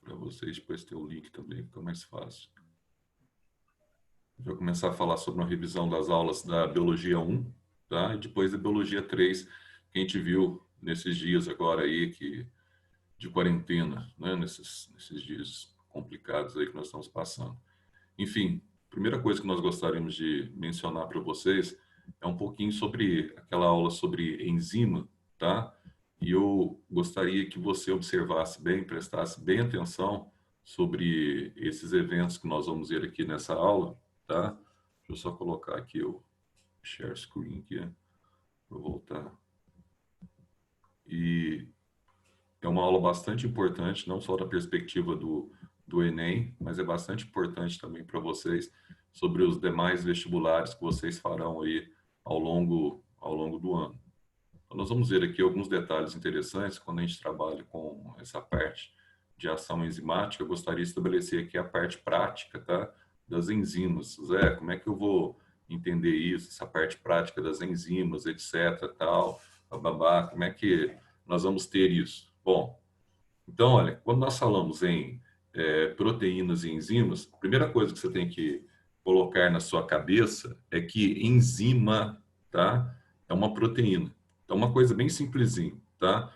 para vocês, depois ter o link também, fica mais fácil. Vou começar a falar sobre uma revisão das aulas da Biologia 1, tá? E depois da Biologia 3, que a gente viu nesses dias agora aí, de quarentena, né? Nesses dias complicados aí que nós estamos passando. Enfim, a primeira coisa que nós gostaríamos de mencionar para vocês é um pouquinho sobre aquela aula sobre enzima, tá? E eu gostaria que você observasse bem, prestasse bem atenção sobre esses eventos que nós vamos ver aqui nessa aula, tá? Deixa eu só colocar aqui o share screen aqui, para voltar. E é uma aula bastante importante, não só da perspectiva do Enem, mas é bastante importante também para vocês sobre os demais vestibulares que vocês farão aí ao longo do ano. Então, nós vamos ver aqui alguns detalhes interessantes quando a gente trabalha com essa parte de ação enzimática. Eu gostaria de estabelecer aqui a parte prática, tá? Das enzimas. Zé, como é que eu vou entender isso, essa parte prática das enzimas, etc, tal, babá, como é que nós vamos ter isso? Bom, então, olha, quando nós falamos em proteínas e enzimas, a primeira coisa que você tem que colocar na sua cabeça é que enzima, tá, é uma proteína. Então, uma coisa bem simplesinha, tá?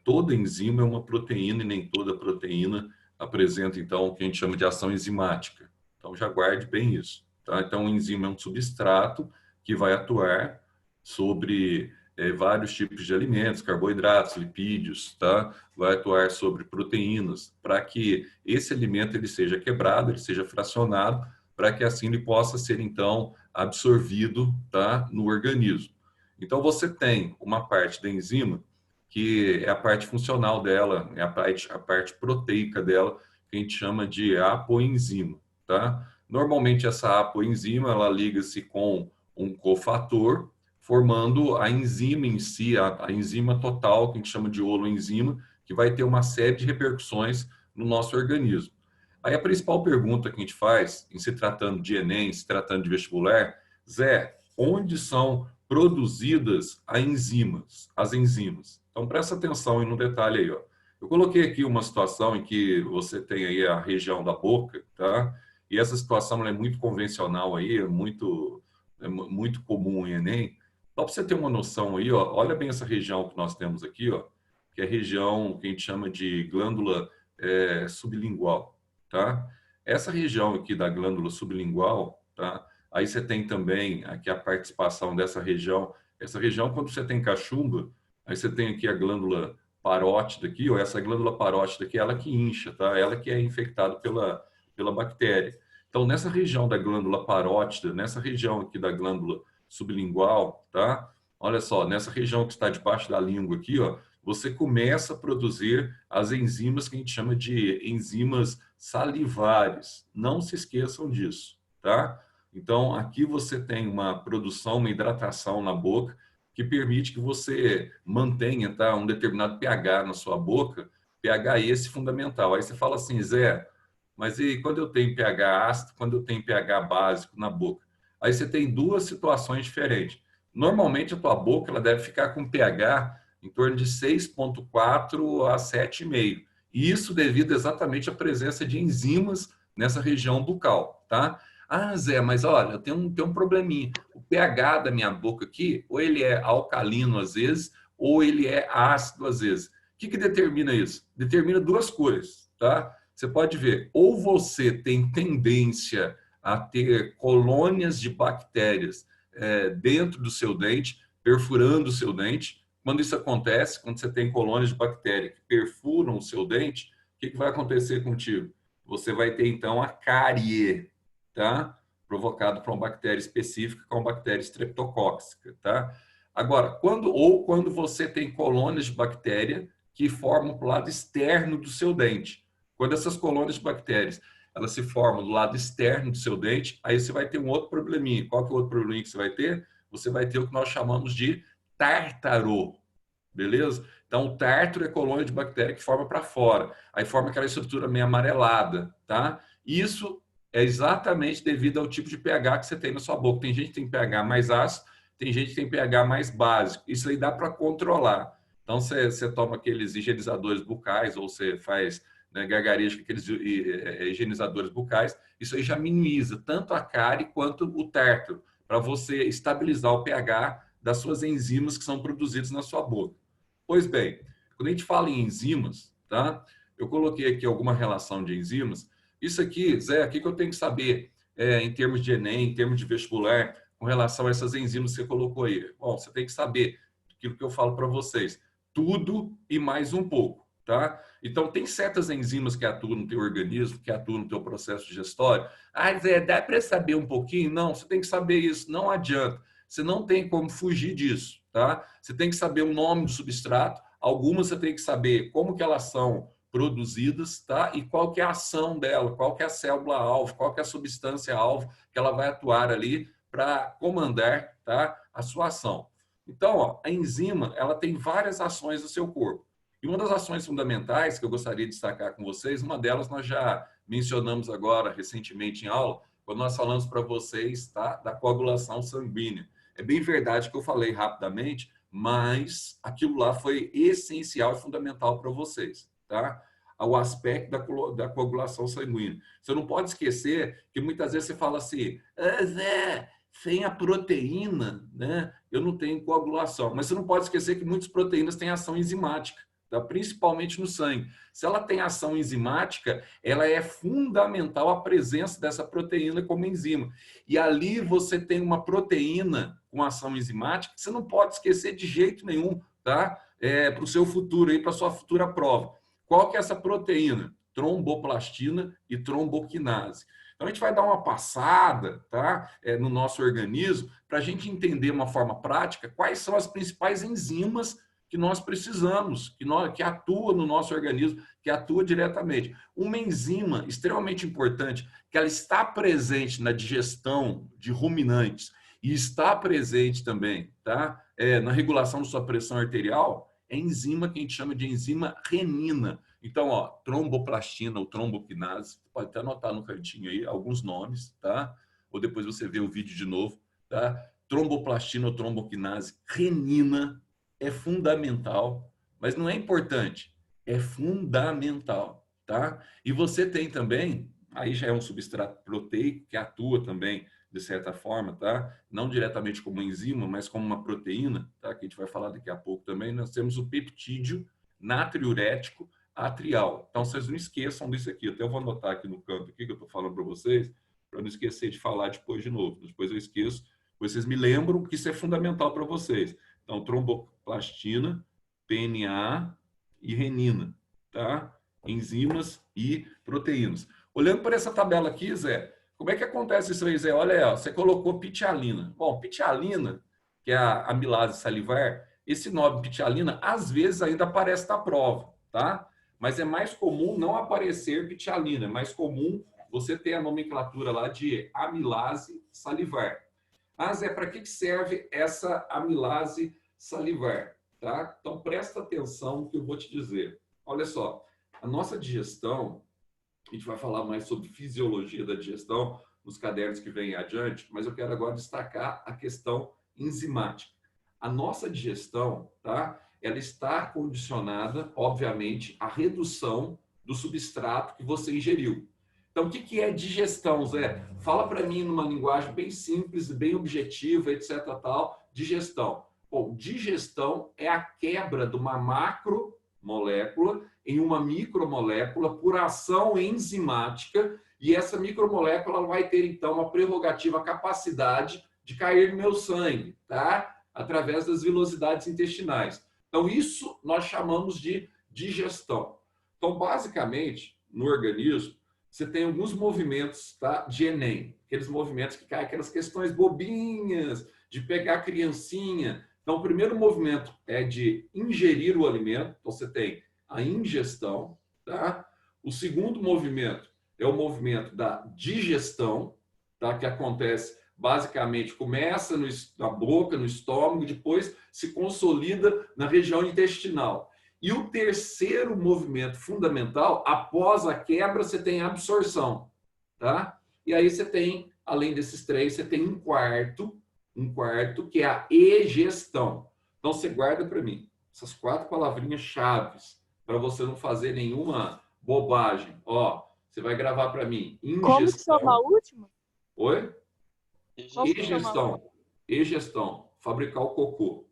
Toda enzima é uma proteína e nem toda proteína apresenta, então, o que a gente chama de ação enzimática. Então, já guarde bem isso, tá? Então, a enzima é um substrato que vai atuar sobre vários tipos de alimentos, carboidratos, lipídios, tá? Vai atuar sobre proteínas, para que esse alimento ele seja quebrado, ele seja fracionado, para que assim ele possa ser, então, absorvido, tá? No organismo. Então, você tem uma parte da enzima, que é a parte funcional dela, é a parte proteica dela, que a gente chama de apoenzima, tá? Normalmente, essa apoenzima, ela liga-se com um cofator, formando a enzima em si, a enzima total, que a gente chama de holoenzima, que vai ter uma série de repercussões no nosso organismo. Aí a principal pergunta que a gente faz, em se tratando de Enem, se tratando de vestibular, Zé, onde são produzidas as enzimas? Então presta atenção aí no detalhe aí, ó. Eu coloquei aqui uma situação em que você tem aí a região da boca, tá? E essa situação é muito convencional aí, é muito comum em Enem. Só para você ter uma noção aí, ó, olha bem essa região que nós temos aqui, ó, que é a região que a gente chama de glândula sublingual, tá? Essa região aqui da glândula sublingual, tá? Aí você tem também aqui a participação dessa região. Essa região, quando você tem cachumba, aí você tem aqui a glândula parótida aqui, ó, essa glândula parótida aqui, ela que incha, tá? Ela que é infectada pela bactéria. Então, nessa região da glândula parótida, nessa região aqui da glândula sublingual, tá? Olha só, nessa região que está debaixo da língua aqui, ó, você começa a produzir as enzimas que a gente chama de enzimas salivares. Não se esqueçam disso, tá? Então, aqui você tem uma produção, uma hidratação na boca que permite que você mantenha, tá, um determinado pH na sua boca, pH esse fundamental. Aí você fala assim, Zé, mas e quando eu tenho pH ácido, quando eu tenho pH básico na boca? Aí você tem duas situações diferentes. Normalmente a tua boca ela deve ficar com pH em torno de 6,4 a 7,5. E isso devido exatamente à presença de enzimas nessa região bucal, tá? Ah, Zé, mas olha, tem um probleminha. O pH da minha boca aqui, ou ele é alcalino às vezes, ou ele é ácido às vezes. O que determina isso? Determina duas coisas, tá? Você pode ver, ou você tem tendência a ter colônias de bactérias dentro do seu dente, perfurando o seu dente. Quando isso acontece, quando você tem colônias de bactéria que perfuram o seu dente, o que vai acontecer contigo? Você vai ter, então, a cárie, tá? Provocado por uma bactéria específica, que é uma bactéria streptocócica, tá? Agora, quando você tem colônias de bactéria que formam para o lado externo do seu dente. Quando essas colônias de bactérias elas se formam do lado externo do seu dente, aí você vai ter um outro probleminha. Qual que é o outro probleminha que você vai ter? Você vai ter o que nós chamamos de tártaro, beleza? Então, o tártaro é colônia de bactéria que forma para fora. Aí forma aquela estrutura meio amarelada, tá? Isso é exatamente devido ao tipo de pH que você tem na sua boca. Tem gente que tem pH mais ácido, tem gente que tem pH mais básico. Isso aí dá para controlar. Então, você toma aqueles higienizadores bucais ou você faz né, gargarejo, aqueles higienizadores bucais, isso aí já minimiza tanto a cárie quanto o tártaro, para você estabilizar o pH das suas enzimas que são produzidas na sua boca. Pois bem, quando a gente fala em enzimas, tá? Eu coloquei aqui alguma relação de enzimas. Isso aqui, Zé, o que eu tenho que saber em termos de Enem, em termos de vestibular, com relação a essas enzimas que você colocou aí? Bom, você tem que saber aquilo que eu falo para vocês. Tudo e mais um pouco, tá? Então, tem certas enzimas que atuam no teu organismo, que atuam no teu processo digestório. Ah, Zé, dá para saber um pouquinho? Não, você tem que saber isso, não adianta. Você não tem como fugir disso, tá? Você tem que saber o nome do substrato, algumas você tem que saber como que elas são produzidas, tá? E qual que é a ação dela, qual que é a célula-alvo, qual que é a substância-alvo que ela vai atuar ali para comandar, tá? A sua ação. Então, ó, a enzima, ela tem várias ações no seu corpo. E uma das ações fundamentais que eu gostaria de destacar com vocês, uma delas nós já mencionamos agora recentemente em aula, quando nós falamos para vocês, tá, da coagulação sanguínea. É bem verdade que eu falei rapidamente, mas aquilo lá foi essencial e fundamental para vocês, tá? O aspecto da coagulação sanguínea. Você não pode esquecer que muitas vezes você fala assim, Zé, sem a proteína, né, eu não tenho coagulação. Mas você não pode esquecer que muitas proteínas têm ação enzimática, tá? Principalmente no sangue. Se ela tem ação enzimática, ela é fundamental a presença dessa proteína como enzima. E ali você tem uma proteína com ação enzimática que você não pode esquecer de jeito nenhum, tá? Para o seu futuro, para a sua futura prova. Qual que é essa proteína? Tromboplastina e tromboquinase. Então, a gente vai dar uma passada, tá, no nosso organismo para a gente entender uma forma prática quais são as principais enzimas que nós precisamos, que atua no nosso organismo, que atua diretamente. Uma enzima extremamente importante, que ela está presente na digestão de ruminantes e está presente também, tá, na regulação da sua pressão arterial, é a enzima que a gente chama de enzima renina. Então, ó, tromboplastina ou tromboquinase, pode até anotar no cantinho aí alguns nomes, tá? Ou depois você vê o vídeo de novo, tá? Tromboplastina ou tromboquinase, renina, é fundamental, mas não é importante, é fundamental, tá? E você tem também, aí já é um substrato proteico que atua também de certa forma, tá? Não diretamente como enzima, mas como uma proteína, tá? Que a gente vai falar daqui a pouco também. Nós temos o peptídeo natriurético atrial. Então, vocês não esqueçam disso aqui. Até eu vou anotar aqui no canto aqui que eu estou falando para vocês, para não esquecer de falar depois de novo. Depois eu esqueço, vocês me lembram que isso é fundamental para vocês. Então, tromboplastina, PNA e renina, tá? Enzimas e proteínas. Olhando para essa tabela aqui, Zé, como é que acontece isso aí, Zé? Olha aí, ó, você colocou pitialina. Bom, pitialina, que é a amilase salivar, esse nome pitialina, às vezes ainda aparece na prova, tá? Mas é mais comum não aparecer pitialina, é mais comum você ter a nomenclatura lá de amilase salivar. Ah, Zé, para que serve essa amilase salivar? Tá? Então, presta atenção no que eu vou te dizer. Olha só, a nossa digestão, a gente vai falar mais sobre fisiologia da digestão nos cadernos que vêm adiante, mas eu quero agora destacar a questão enzimática. A nossa digestão, tá? Ela está condicionada, obviamente, à redução do substrato que você ingeriu. Então, o que é digestão, Zé? Fala para mim numa linguagem bem simples, bem objetiva, etc. Tal, digestão. Bom, digestão é a quebra de uma macromolécula em uma micromolécula por ação enzimática, e essa micromolécula vai ter, então, a prerrogativa, a capacidade de cair no meu sangue, tá? Através das vilosidades intestinais. Então, isso nós chamamos de digestão. Então, basicamente, no organismo, você tem alguns movimentos, tá, de Enem, aqueles movimentos que caem, aquelas questões bobinhas, de pegar a criancinha. Então, o primeiro movimento é de ingerir o alimento, então você tem a ingestão, tá? O segundo movimento é o movimento da digestão, tá? Que acontece basicamente, começa na boca, no estômago, depois se consolida na região intestinal. E o terceiro movimento fundamental, após a quebra, você tem a absorção, tá? E aí você tem, além desses três, você tem um quarto que é a egestão. Então você guarda para mim essas 4 palavrinhas chaves para você não fazer nenhuma Bobagem. Ó, você vai gravar para mim. Como que chama a Ingestão. última? Oi? Como que chama a última? Egestão. Egestão. Fabricar o cocô.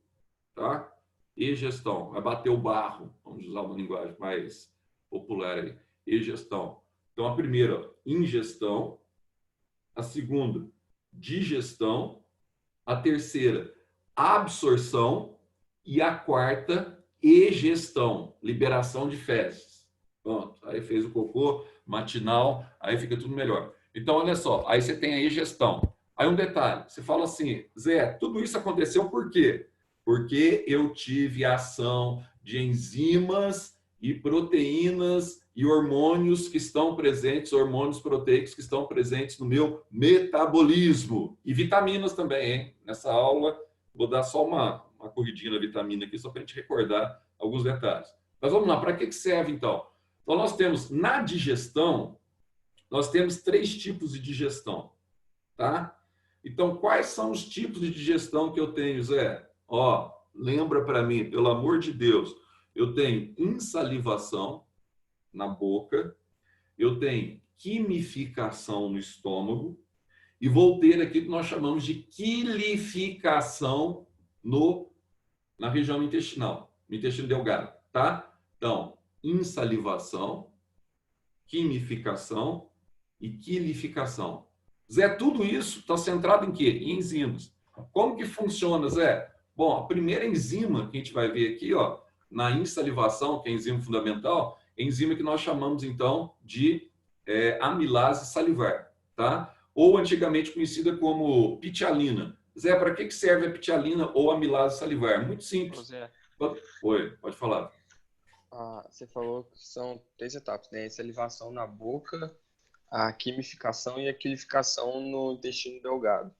Tá? Egestão. Vai bater o barro. Vamos usar uma linguagem mais popular aí. Egestão. Então, a primeira, ingestão. A segunda, digestão. A terceira, absorção. E a quarta, egestão. Liberação de fezes. Pronto. Aí fez o cocô matinal. Aí fica tudo melhor. Então, olha só. Aí você tem a egestão. Aí um detalhe. Você fala assim, Zé, tudo isso aconteceu por quê? Porque eu tive ação de enzimas e proteínas e hormônios que estão presentes, hormônios proteicos que estão presentes no meu metabolismo. E vitaminas também, hein? Nessa aula, vou dar só uma corridinha na vitamina aqui, só para a gente recordar alguns detalhes. Mas vamos lá, para que serve então? Então, nós temos na digestão, nós temos 3 tipos de digestão, tá? Então, quais são os tipos de digestão que eu tenho, Zé? Ó, lembra para mim, pelo amor de Deus. Eu tenho insalivação na boca, eu tenho quimificação no estômago e vou ter aqui o que nós chamamos de quilificação na região intestinal, no intestino delgado, tá? Então, insalivação, quimificação e quilificação. Zé, tudo isso está centrado em quê? Em enzimas. Como que funciona, Zé? Bom, a primeira enzima que a gente vai ver aqui, ó, na insalivação, que é a enzima fundamental, é a enzima que nós chamamos, então, de amilase salivar, tá? Ou antigamente conhecida como pitialina. Zé, para que serve a pitialina ou amilase salivar? Muito Ô, simples. Zé, Oi, pode falar. você falou que são 3 etapas, né? A salivação na boca, a quimificação e a quilificação no intestino delgado.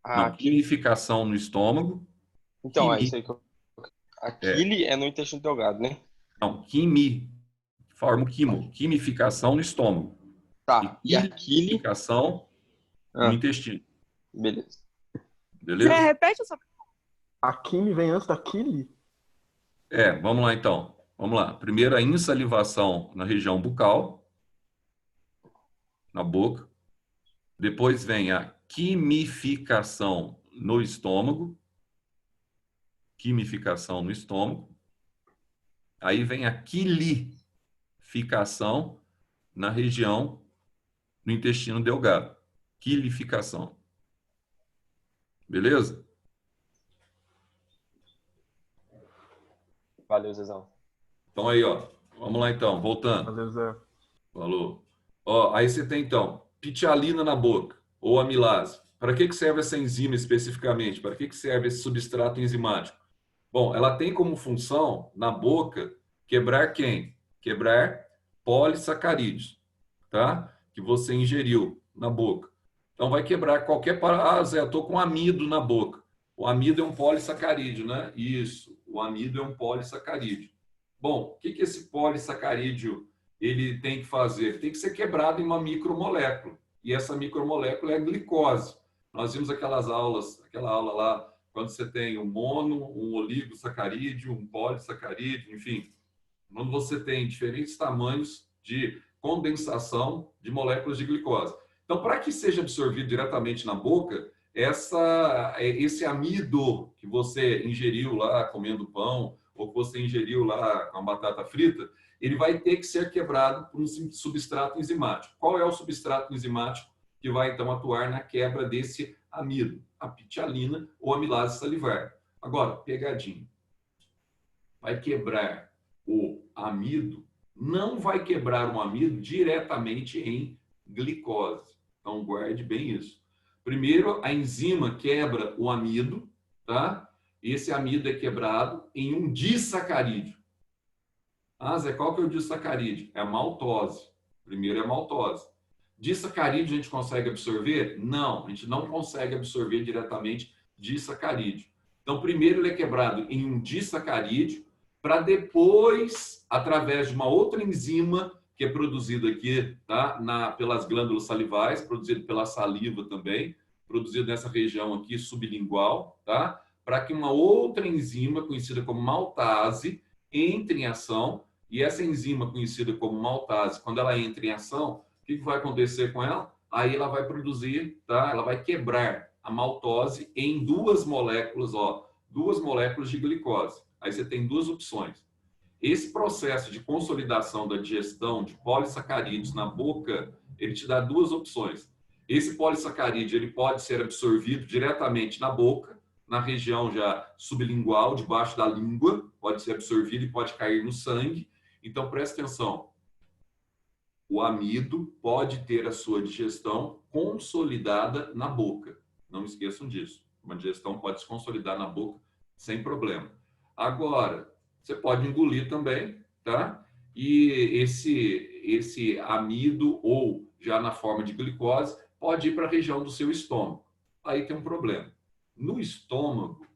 A Não, quimificação no estômago, Então, é isso quimi, aí que eu... A quili é no intestino delgado, né? não, forma o quimo, quimificação no estômago Tá. E e a quili... quilificação no Ah, intestino, beleza. Zé, beleza? repete essa. A Kimi vem antes da Kili? Vamos lá então. Vamos lá. Primeiro a insalivação na região bucal, na boca. Depois vem a quimificação no estômago. Quimificação no estômago. Aí vem a quilificação na região do intestino delgado. Quilificação. Beleza? Valeu, Zezão. Então aí, ó. Vamos lá então, voltando. Valeu, Zé. Falou. Ó, aí você tem então pitialina na boca ou amilase. Para que serve essa enzima especificamente? Para que serve esse substrato enzimático? Bom, ela tem como função na boca quebrar quem? Quebrar polissacarídeos, tá? Que você ingeriu na boca. Então vai quebrar qualquer Zé, eu tô com amido na boca. O amido é um polissacarídeo, né? Isso. O amido é um polissacarídeo. Bom, o que esse polissacarídeo ele tem que fazer? Ele tem que ser quebrado em uma micromolécula. E essa micromolécula é a glicose. Nós vimos aquela aula lá, quando você tem um mono, um oligosacarídeo, um polissacarídeo, enfim, quando você tem diferentes tamanhos de condensação de moléculas de glicose. Então, para que seja absorvido diretamente na boca, esse amido que você ingeriu lá comendo pão, ou que você ingeriu lá com a batata frita, ele vai ter que ser quebrado por um substrato enzimático. Qual é o substrato enzimático que vai, então, atuar na quebra desse amido? A pitialina ou amilase salivar. Agora, pegadinha. Vai quebrar o amido, não vai quebrar um amido diretamente em glicose. Então, guarde bem isso. Primeiro, a enzima quebra o amido, tá? Esse amido é quebrado em um disacarídeo. Ah, Zé, qual que é o disacarídeo? É a maltose. Primeiro é a maltose. Disacarídeo a gente consegue absorver? Não, a gente não consegue absorver diretamente disacarídeo. Então, primeiro ele é quebrado em um disacarídeo, para depois, através de uma outra enzima que é produzida aqui, tá? Pelas glândulas salivais, produzido pela saliva também, produzido nessa região aqui sublingual, tá? Para que uma outra enzima, conhecida como maltase, entre em ação E essa enzima conhecida como maltase, quando ela entra em ação, o que vai acontecer com ela? Aí ela vai produzir, tá? Ela vai quebrar a maltose em duas moléculas, ó, duas moléculas de glicose. Aí você tem duas opções. Esse processo de consolidação da digestão de polissacarídeos na boca, ele te dá duas opções. Esse polissacarídeo ele pode ser absorvido diretamente na boca, na região já sublingual, debaixo da língua, pode ser absorvido e pode cair no sangue. Então, presta atenção. O amido pode ter a sua digestão consolidada na boca. Não esqueçam disso. Uma digestão pode se consolidar na boca sem problema. Agora, você pode engolir também, tá? E esse amido, ou já na forma de glicose, pode ir para a região do seu estômago. Aí tem um problema. No estômago,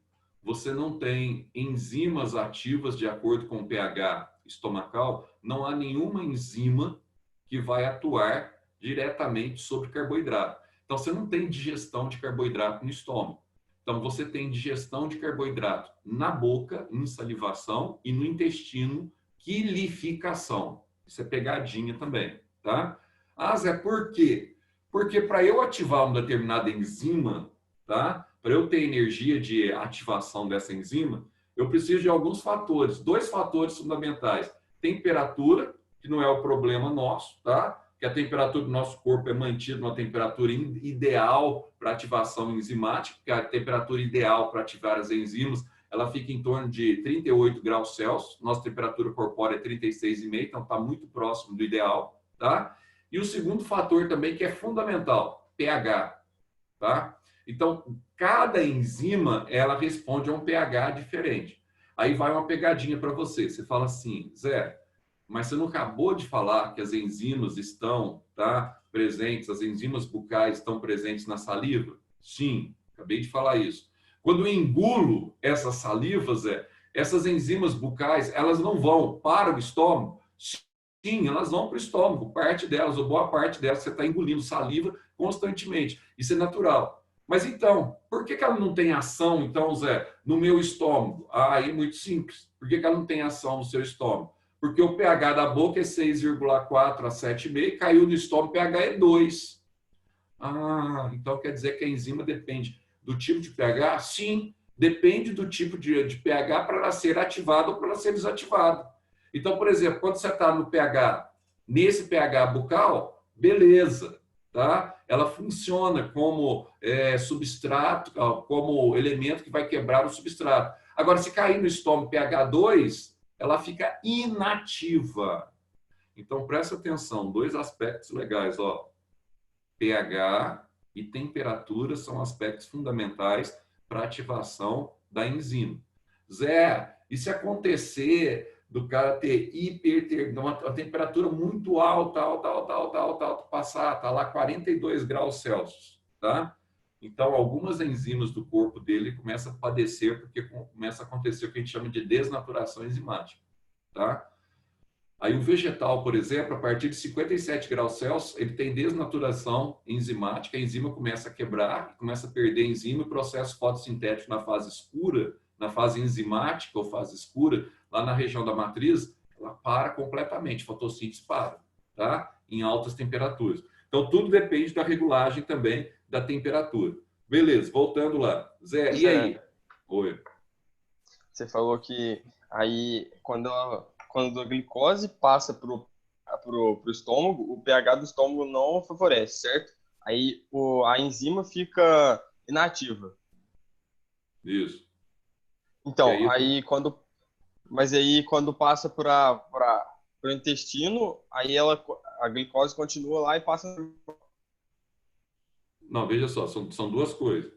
você não tem enzimas ativas de acordo com o pH estomacal, não há nenhuma enzima que vai atuar diretamente sobre carboidrato. Então, você não tem digestão de carboidrato no estômago. Então, você tem digestão de carboidrato na boca, em salivação, e no intestino, quilificação. Isso é pegadinha também, tá? Ah, Zé, por quê? Porque para eu ativar uma determinada enzima, tá? Para eu ter energia de ativação dessa enzima, eu preciso de alguns fatores, dois fatores fundamentais. Temperatura, que não é o problema nosso, tá? Que a temperatura do nosso corpo é mantida numa temperatura ideal para ativação enzimática, porque a temperatura ideal para ativar as enzimas, ela fica em torno de 38 graus Celsius. Nossa temperatura corpórea é 36,5, então está muito próximo do ideal, tá? E o segundo fator também que é fundamental, pH, tá? Então, cada enzima, ela responde a um pH diferente. Aí vai uma pegadinha para você. Você fala assim, Zé, mas você não acabou de falar que as enzimas estão, tá, presentes, as enzimas bucais estão presentes na saliva? Sim, acabei de falar isso. Quando eu engulo essas salivas, essas enzimas bucais, elas não vão para o estômago? Sim, elas vão para o estômago, parte delas, ou boa parte delas, você está engolindo saliva constantemente. Isso é natural. Mas então, por que ela não tem ação, então, Zé, no meu estômago? Ah, aí é muito simples. Por que ela não tem ação no seu estômago? Porque o pH da boca é 6,4 a 7,5, caiu no estômago, o pH é 2. Ah, então quer dizer que a enzima depende do tipo de pH? Sim, depende do tipo de pH para ela ser ativada ou para ela ser desativada. Então, por exemplo, quando você está no pH, nesse pH bucal, beleza, tá? Ela funciona como substrato, como elemento que vai quebrar o substrato. Agora, se cair no estômago pH 2, ela fica inativa. Então, presta atenção, dois aspectos legais, ó. pH e temperatura são aspectos fundamentais para a ativação da enzima. Zé, e se acontecer do cara ter uma temperatura muito alta, passar, tá lá 42 graus Celsius, tá? Então, algumas enzimas do corpo dele começam a padecer porque começa a acontecer o que a gente chama de desnaturação enzimática, tá? Aí o vegetal, por exemplo, a partir de 57 graus Celsius, ele tem desnaturação enzimática, a enzima começa a quebrar, começa a perder enzima, o processo fotossintético na fase escura, na fase enzimática ou fase escura, lá na região da matriz, ela para completamente, a fotossíntese para, tá? Em altas temperaturas. Então, tudo depende da regulagem também da temperatura. Beleza, voltando lá. Zé, e aí? Oi. Você falou que aí, quando a glicose passa pro estômago, o pH do estômago não favorece, certo? Aí a enzima fica inativa. Isso. Então, mas aí quando passa para o intestino, aí a glicose continua lá e passa. Não, veja só, são duas coisas.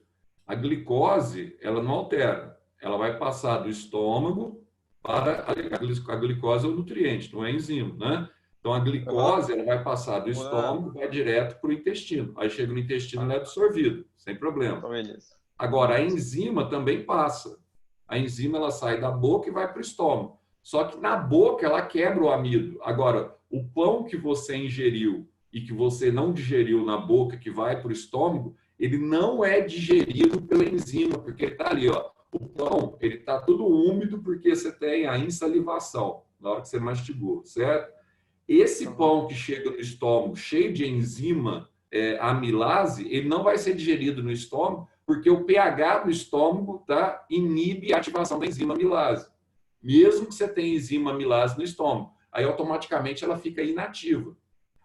A glicose, ela não altera. Ela vai passar do estômago para a glicose é o nutriente, não é enzima, né? Então, a glicose, ela vai passar do estômago, vai direto para o intestino. Aí chega no intestino, ela é absorvido, sem problema. Beleza. Agora, a enzima também passa. A enzima, ela sai da boca e vai para o estômago. Só que na boca, ela quebra o amido. Agora, o pão que você ingeriu e que você não digeriu na boca, que vai para o estômago, ele não é digerido pela enzima, porque ele está ali, ó. O pão, ele está tudo úmido porque você tem a insalivação. na hora que você mastigou, certo? Esse pão que chega no estômago cheio de enzima amilase, ele não vai ser digerido no estômago, porque o pH do estômago, tá, inibe a ativação da enzima amilase. Mesmo que você tenha enzima amilase no estômago, aí automaticamente ela fica inativa.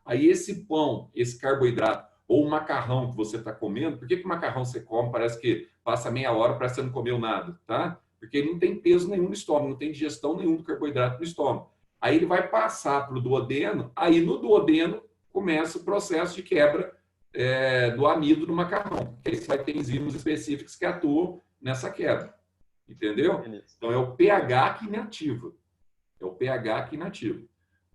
Aí esse pão, esse carboidrato, ou o macarrão que você está comendo, por que o macarrão você come, parece que passa meia hora, parece que você não comeu nada, tá? Porque ele não tem peso nenhum no estômago, não tem digestão nenhum do carboidrato no estômago. Aí ele vai passar para o duodeno, aí no duodeno começa o processo de quebra do amido do macarrão. Aí você vai ter enzimas específicas que atuam nessa quebra. Entendeu? Então é o pH que inativa. É o pH que inativa.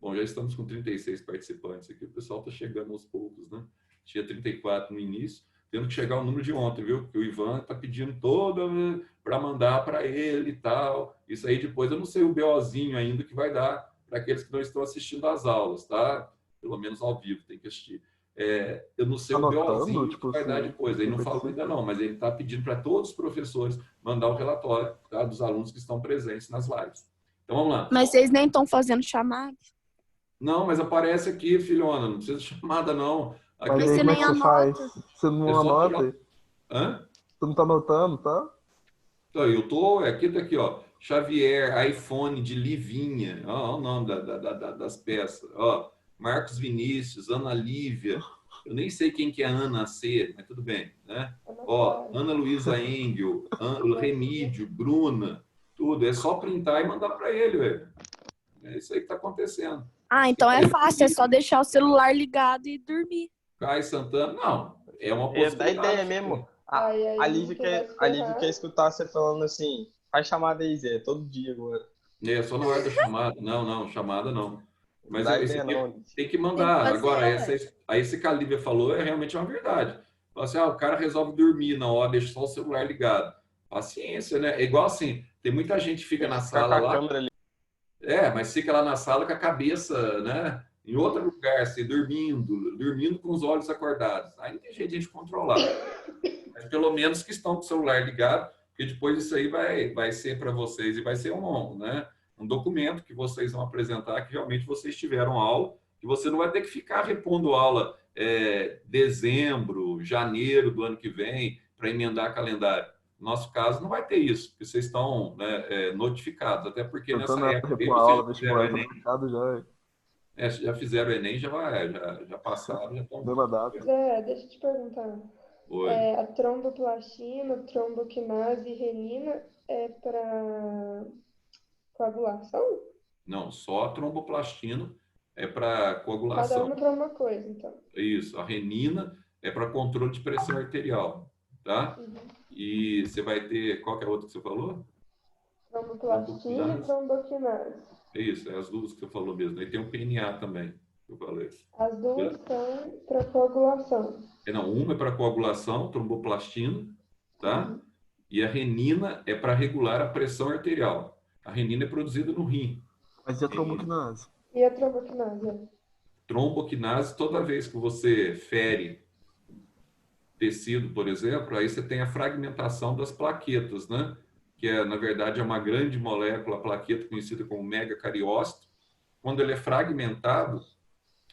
Bom, já estamos com 36 participantes aqui. O pessoal está chegando aos poucos, né? Tinha 34 no início. Tendo que chegar o número de ontem, viu? Porque o Ivan está pedindo toda para mandar para ele e tal. Isso aí depois eu não sei o BOzinho ainda que vai dar para aqueles que não estão assistindo às aulas, tá? Pelo menos ao vivo, tem que assistir. Eu não sei o BOzinho tipo, que vai dar depois. Ele não falou ainda não, mas ele está pedindo para todos os professores mandar o relatório, tá, dos alunos que estão presentes nas lives. Então vamos lá. Mas vocês nem estão fazendo chamada? Não, mas aparece aqui, filhona. Não precisa de chamada, não. Aqui, mas aí, como é que você faz? Você não anota? Hã? Você não tá anotando, tá? Então, eu tô... Aqui tá aqui, ó. Xavier, iPhone de Livinha. Ó, o nome das peças. Ó, Marcos Vinícius, Ana Lívia. Eu nem sei quem que é Ana C, mas tudo bem, né? Ó, Ana Luísa Engel, Remídio, Bruna, tudo. É só printar e mandar para ele, velho. É isso aí que tá acontecendo. Ah, então é fácil, é só deixar o celular ligado e dormir. Caio Santana, não, é uma possibilidade. Dá ideia mesmo. A Lívia quer escutar você falando assim, faz chamada aí, Zé, todo dia agora. Só na hora da chamada. Não, chamada não. Mas não tem que mandar. Tem que agora, esse que a Lívia falou é realmente uma verdade. Fala assim, o cara resolve dormir na hora, deixa só o celular ligado. Paciência, né? É igual assim, tem muita gente que fica na sala lá. Mas fica lá na sala com a cabeça, né? Em outro lugar, assim, dormindo com os olhos acordados. Aí não tem jeito de a gente controlar. Mas pelo menos que estão com o celular ligado, porque depois isso aí vai ser para vocês e vai ser um documento que vocês vão apresentar que realmente vocês tiveram aula, que você não vai ter que ficar repondo aula dezembro, janeiro do ano que vem para emendar calendário. No nosso caso, não vai ter isso, porque vocês estão notificados, até porque nessa época vocês fizeram o Enem. Já fizeram o Enem, já passaram, já estão... Zé, deixa eu te perguntar. A tromboplastina, tromboquinase e renina é para coagulação? Não, só a tromboplastina é para coagulação. Cada uma para uma coisa, então. Isso, a renina é para controle de pressão arterial, tá? Uhum. E você vai ter... Qual que é a outra que você falou? Tromboplastina e tromboquinase. Isso, as duas que você falou mesmo. Aí tem o PNA também, que eu falei. As duas são para coagulação. Uma é para coagulação, tromboplastina, tá? Uhum. E a renina é para regular a pressão arterial. A renina é produzida no rim. Mas e a tromboquinase? E a tromboquinase? Tromboquinase, toda vez que você fere tecido, por exemplo, aí você tem a fragmentação das plaquetas, né? Que na verdade, é uma grande molécula, a plaqueta conhecida como megacariócito. Quando ele é fragmentado,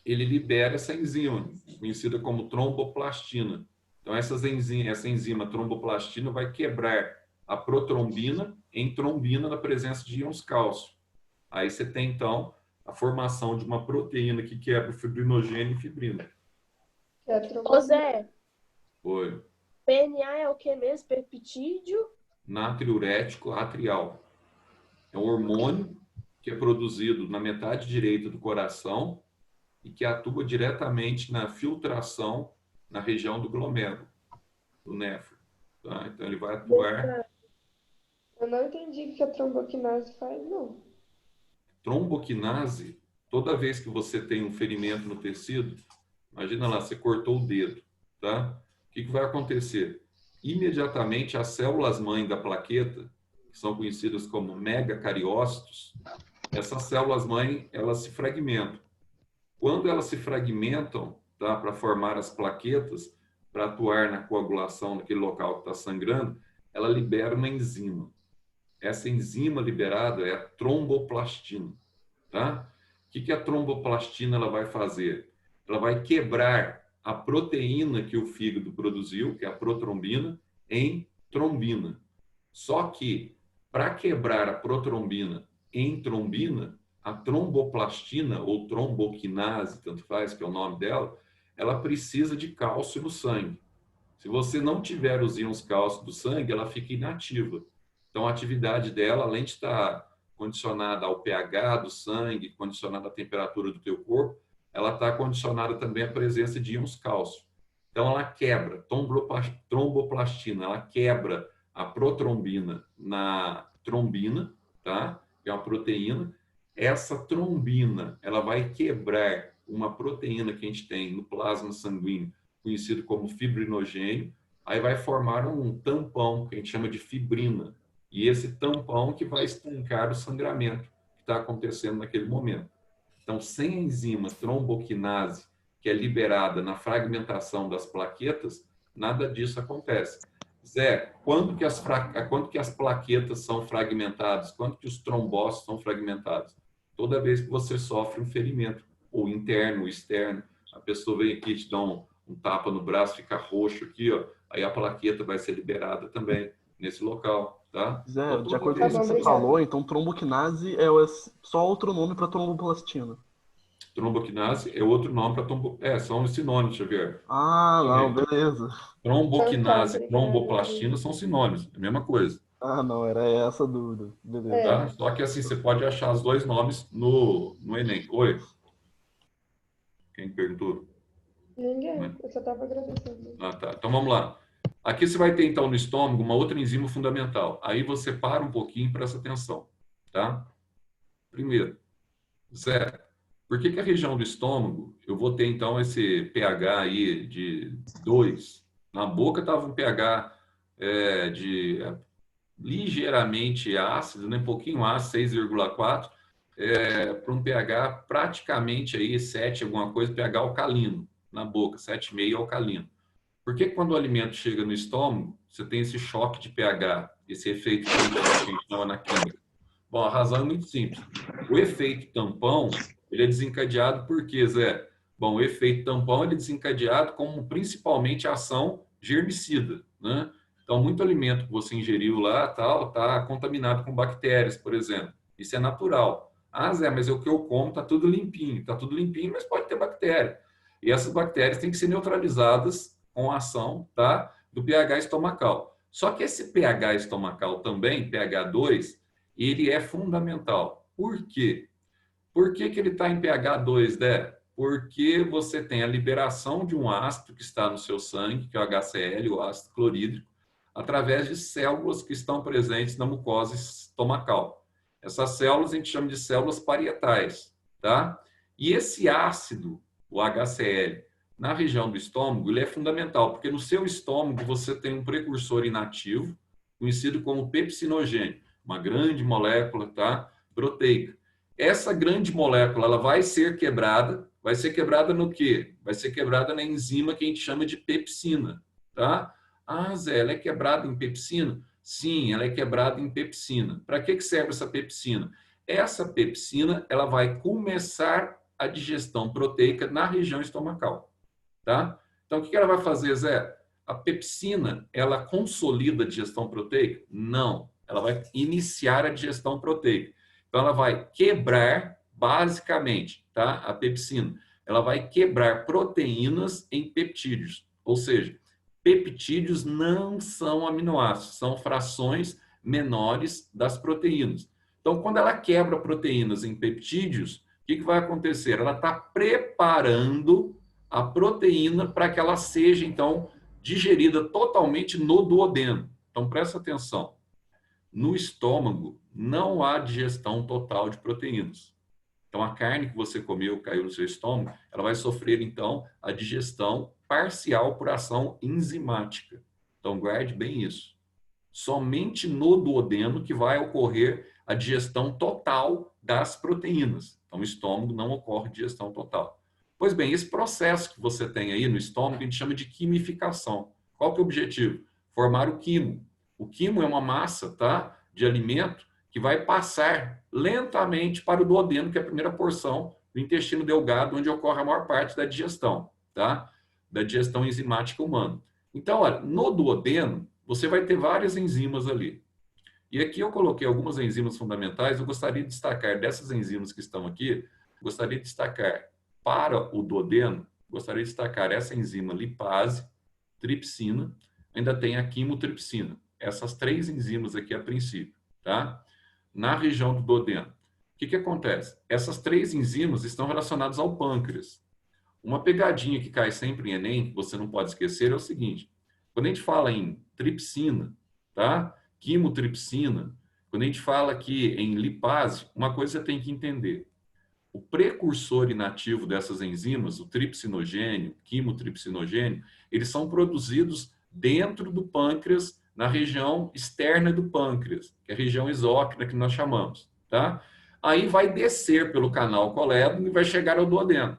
ele libera essa enzima, conhecida como tromboplastina. Então, essa enzima tromboplastina vai quebrar a protrombina em trombina na presença de íons cálcio. Aí você tem, então, a formação de uma proteína que quebra o fibrinogênio e fibrina. Ô Zé, Oi. PNA é o que mesmo? Peptídeo? Natriurético atrial. É um hormônio que é produzido na metade direita do coração e que atua diretamente na filtração na região do glomérulo, do néfron. Tá? Então, ele vai atuar... Eu não entendi o que a tromboquinase faz, não. Tromboquinase, toda vez que você tem um ferimento no tecido, imagina lá, você cortou o dedo, tá? O que vai acontecer? Imediatamente, as células-mãe da plaqueta, que são conhecidas como megacariócitos, essas células-mãe, elas se fragmentam. Quando elas se fragmentam, tá, para formar as plaquetas, para atuar na coagulação naquele local que está sangrando, ela libera uma enzima. Essa enzima liberada é a tromboplastina. tá? O que a tromboplastina ela vai fazer? Ela vai quebrar a proteína que o fígado produziu, que é a protrombina, em trombina. Só que, para quebrar a protrombina em trombina, a tromboplastina, ou tromboquinase, tanto faz, que é o nome dela, ela precisa de cálcio no sangue. Se você não tiver os íons cálcio do sangue, ela fica inativa. Então, a atividade dela, além de estar condicionada ao pH do sangue, condicionada à temperatura do teu corpo, ela está condicionada também à presença de íons cálcio. Então, ela quebra, tromboplastina, ela quebra a protrombina na trombina, tá? Que é uma proteína. Essa trombina, ela vai quebrar uma proteína que a gente tem no plasma sanguíneo, conhecido como fibrinogênio, aí vai formar um tampão, que a gente chama de fibrina. E esse tampão que vai estancar o sangramento que está acontecendo naquele momento. Então, sem a enzima tromboquinase, que é liberada na fragmentação das plaquetas, nada disso acontece. Zé, quando que as plaquetas são fragmentadas? Quando que os trombócitos são fragmentados? Toda vez que você sofre um ferimento, ou interno, ou externo, a pessoa vem aqui e te dá um tapa no braço, fica roxo aqui, ó, aí a plaqueta vai ser liberada também nesse local, tá? Zé, Então, de toda acordo com vez o que você obrigada. falou, então tromboquinase é só outro nome para tromboplastina. tromboquinase é outro nome para são sinônimos, Xavier. Ah, não, Também. beleza. Tromboquinase e Então tá, tromboplastina são sinônimos, é a mesma coisa, Ah, não, era essa a dúvida. Beleza. tá? Só que assim, você pode achar os dois nomes no Enem. Oi? Quem perguntou? Ninguém, eu só tava agradecendo. Ah, tá. Então vamos lá. Aqui você vai ter então no estômago uma outra enzima fundamental. Aí você para um pouquinho e presta atenção, tá? Primeiro, Zé, por que a região do estômago, eu vou ter então esse pH aí de 2? Na boca estava um pH ligeiramente ácido, né? Um pouquinho ácido, 6,4, para um pH praticamente aí 7, alguma coisa, pH alcalino na boca, 7,5 alcalino. Por que quando o alimento chega no estômago, você tem esse choque de pH, esse efeito que a gente chama na química? Bom, a razão é muito simples. O efeito tampão, ele é desencadeado por quê, Zé? Bom, o efeito tampão ele é desencadeado como principalmente a ação germicida, né? Então, muito alimento que você ingeriu lá, tal, tá contaminado com bactérias, por exemplo. Isso é natural. Ah, Zé, mas o que eu como tá tudo limpinho, mas pode ter bactéria. E essas bactérias têm que ser neutralizadas com a ação, tá, do pH estomacal. Só que esse pH estomacal também, pH 2, ele é fundamental. Por quê? Por que ele está em pH 2, Dé? Porque você tem a liberação de um ácido que está no seu sangue, que é o HCl, o ácido clorídrico, através de células que estão presentes na mucosa estomacal. Essas células a gente chama de células parietais, tá? E esse ácido, o HCl, na região do estômago, ele é fundamental, porque no seu estômago você tem um precursor inativo, conhecido como pepsinogênio, uma grande molécula, tá? Proteica. Essa grande molécula, ela vai ser quebrada no quê? Vai ser quebrada na enzima que a gente chama de pepsina, tá? Ah, Zé, ela é quebrada em pepsina? Sim, ela é quebrada em pepsina. Para que serve essa pepsina? Essa pepsina, ela vai começar a digestão proteica na região estomacal, tá? Então, o que ela vai fazer, Zé? A pepsina, ela consolida a digestão proteica? Não. Ela vai iniciar a digestão proteica. Então, ela vai quebrar, basicamente, tá? A pepsina. Ela vai quebrar proteínas em peptídeos. Ou seja, peptídeos não são aminoácidos, são frações menores das proteínas. Então, quando ela quebra proteínas em peptídeos, o que vai acontecer? Ela está preparando a proteína para que ela seja, então, digerida totalmente no duodeno. Então, presta atenção. No estômago, não há digestão total de proteínas. Então, a carne que você comeu, caiu no seu estômago, ela vai sofrer, então, a digestão parcial por ação enzimática. Então, guarde bem isso. Somente no duodeno que vai ocorrer a digestão total das proteínas. Então, no estômago não ocorre digestão total. Pois bem, esse processo que você tem aí no estômago, a gente chama de quimificação. Qual que é o objetivo? Formar o quimo. O quimo é uma massa, tá, de alimento que vai passar lentamente para o duodeno, que é a primeira porção do intestino delgado, onde ocorre a maior parte da digestão, tá? Da digestão enzimática humana. Então, olha, no duodeno, você vai ter várias enzimas ali. E aqui eu coloquei algumas enzimas fundamentais. Eu gostaria de destacar dessas enzimas que estão aqui, gostaria de destacar para o duodeno, gostaria de destacar essa enzima lipase, tripsina, ainda tem a quimotripsina. Essas 3 enzimas aqui a princípio, tá? Na região do duodeno. O que acontece? Essas 3 enzimas estão relacionadas ao pâncreas. Uma pegadinha que cai sempre em Enem, que você não pode esquecer, é o seguinte. Quando a gente fala em tripsina, tá? Quimotripsina, quando a gente fala aqui em lipase, uma coisa você tem que entender. O precursor inativo dessas enzimas, o tripsinogênio, quimotripsinogênio, eles são produzidos dentro do pâncreas, na região externa do pâncreas, que é a região exócrina que nós chamamos, tá? Aí vai descer pelo canal colédono e vai chegar ao duodeno.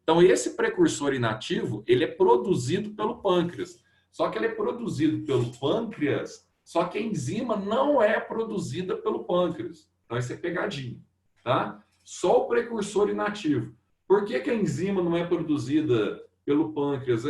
Então, esse precursor inativo, ele é produzido pelo pâncreas. Só que ele é produzido pelo pâncreas, só que a enzima não é produzida pelo pâncreas. Então, isso é pegadinho, tá? Só o precursor inativo. Por que a enzima não é produzida pelo pâncreas?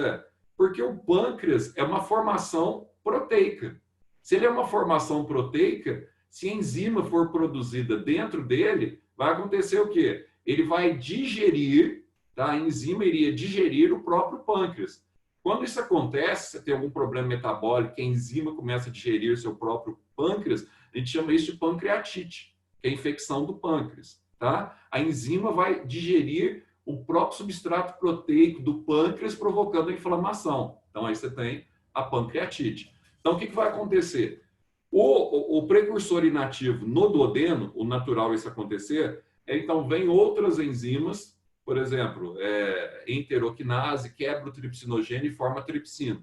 Porque o pâncreas é uma formação proteica. Se ele é uma formação proteica, se a enzima for produzida dentro dele, vai acontecer o quê? Ele vai digerir, tá? A enzima iria digerir o próprio pâncreas. Quando isso acontece, você tem algum problema metabólico, a enzima começa a digerir seu próprio pâncreas, a gente chama isso de pancreatite, que é a infecção do pâncreas, tá? A enzima vai digerir o próprio substrato proteico do pâncreas, provocando a inflamação. Então, aí você tem a pancreatite. Então, o que vai acontecer? O precursor inativo no duodeno, o natural isso acontecer, então vem outras enzimas, por exemplo, enteroquinase, quebra o tripsinogênio e forma tripsina.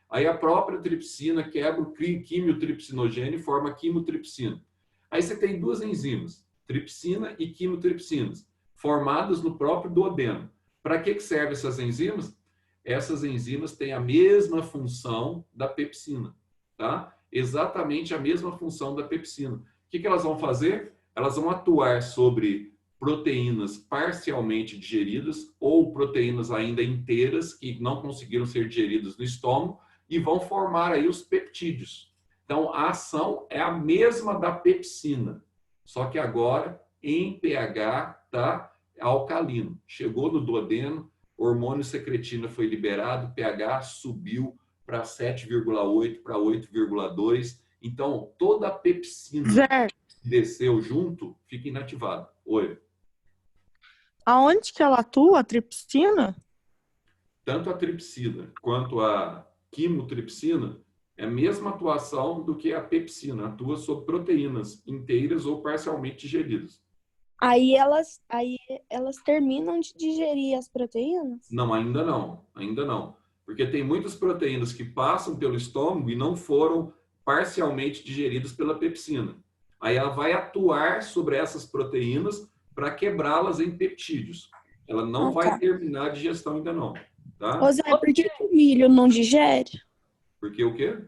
Aí a própria tripsina quebra o quimiotripsinogênio e forma quimotripsina. Aí você tem 2 enzimas, tripsina e quimotripsinas, formadas no próprio duodeno. Para que servem essas enzimas? Essas enzimas têm a mesma função da pepsina, tá? Exatamente a mesma função da pepsina. O que elas vão fazer? Elas vão atuar sobre proteínas parcialmente digeridas ou proteínas ainda inteiras que não conseguiram ser digeridas no estômago e vão formar aí os peptídeos. Então, a ação é a mesma da pepsina, só que agora em pH, tá? Alcalino. Chegou no duodeno, hormônio secretina foi liberado, pH subiu para 7,8 para 8,2. Então, toda a pepsina que desceu junto fica inativada. Oi. Aonde que ela atua, a tripsina? Tanto a tripsina quanto a quimotripsina é a mesma atuação do que a pepsina. Atua sobre proteínas inteiras ou parcialmente digeridas. Aí elas terminam de digerir as proteínas? Não, ainda não. Ainda não. Porque tem muitas proteínas que passam pelo estômago e não foram parcialmente digeridas pela pepsina. Aí ela vai atuar sobre essas proteínas para quebrá-las em peptídeos. Ela não vai terminar a digestão ainda não. Tá? Ô Zé, por que o milho não digere? Porque o quê?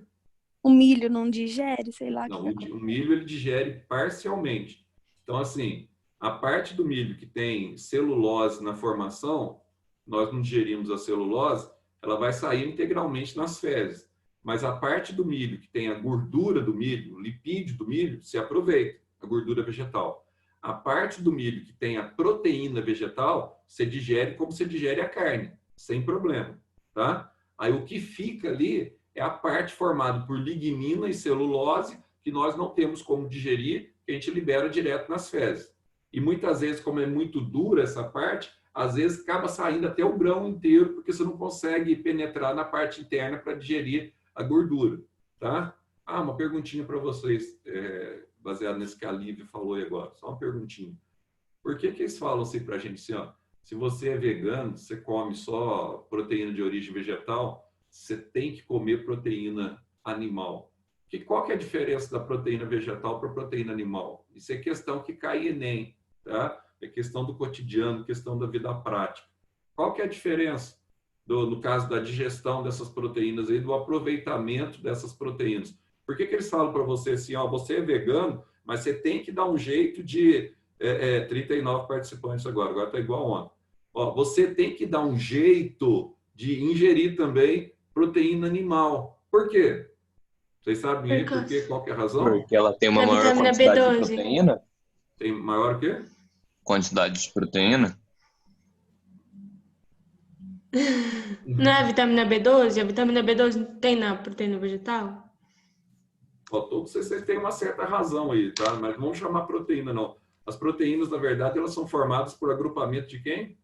O milho não digere, sei lá. Não, o milho ele digere parcialmente. Então, assim, a parte do milho que tem celulose na formação, nós não digerimos a celulose, ela vai sair integralmente nas fezes. Mas a parte do milho que tem a gordura do milho, o lipídio do milho, se aproveita, a gordura vegetal. A parte do milho que tem a proteína vegetal, você digere como você digere a carne, sem problema, tá? Aí o que fica ali é a parte formada por lignina e celulose, que nós não temos como digerir, que a gente libera direto nas fezes. E muitas vezes, como é muito dura essa parte, às vezes acaba saindo até o grão inteiro, porque você não consegue penetrar na parte interna para digerir a gordura, tá? Uma perguntinha para vocês, baseado nesse que a Lívia falou aí agora. Só uma perguntinha. Por que eles falam assim para a gente assim, ó, se você é vegano, você come só proteína de origem vegetal, você tem que comer proteína animal. Qual que é a diferença da proteína vegetal para a proteína animal? Isso é questão que cai em Enem, tá? É questão do cotidiano, questão da vida prática. Qual que é a diferença, no caso da digestão dessas proteínas, aí, do aproveitamento dessas proteínas? Por que eles falam para você assim, ó, você é vegano, Mas você tem que dar um jeito de... 39 participantes agora está igual ontem. Ó, você tem que dar um jeito de ingerir também proteína animal. Por quê? Vocês sabem aí por quê? Qual que é a razão? Porque ela tem uma Da maior vitamina quantidade de B12. proteína. Tem maior o quê? Quantidade de proteína? Não é a vitamina B12? A vitamina B12 não tem na proteína vegetal? Ó, todos vocês têm uma certa razão aí, tá? Mas não vamos chamar proteína, não. As proteínas, na verdade, elas são formadas por agrupamento de quem?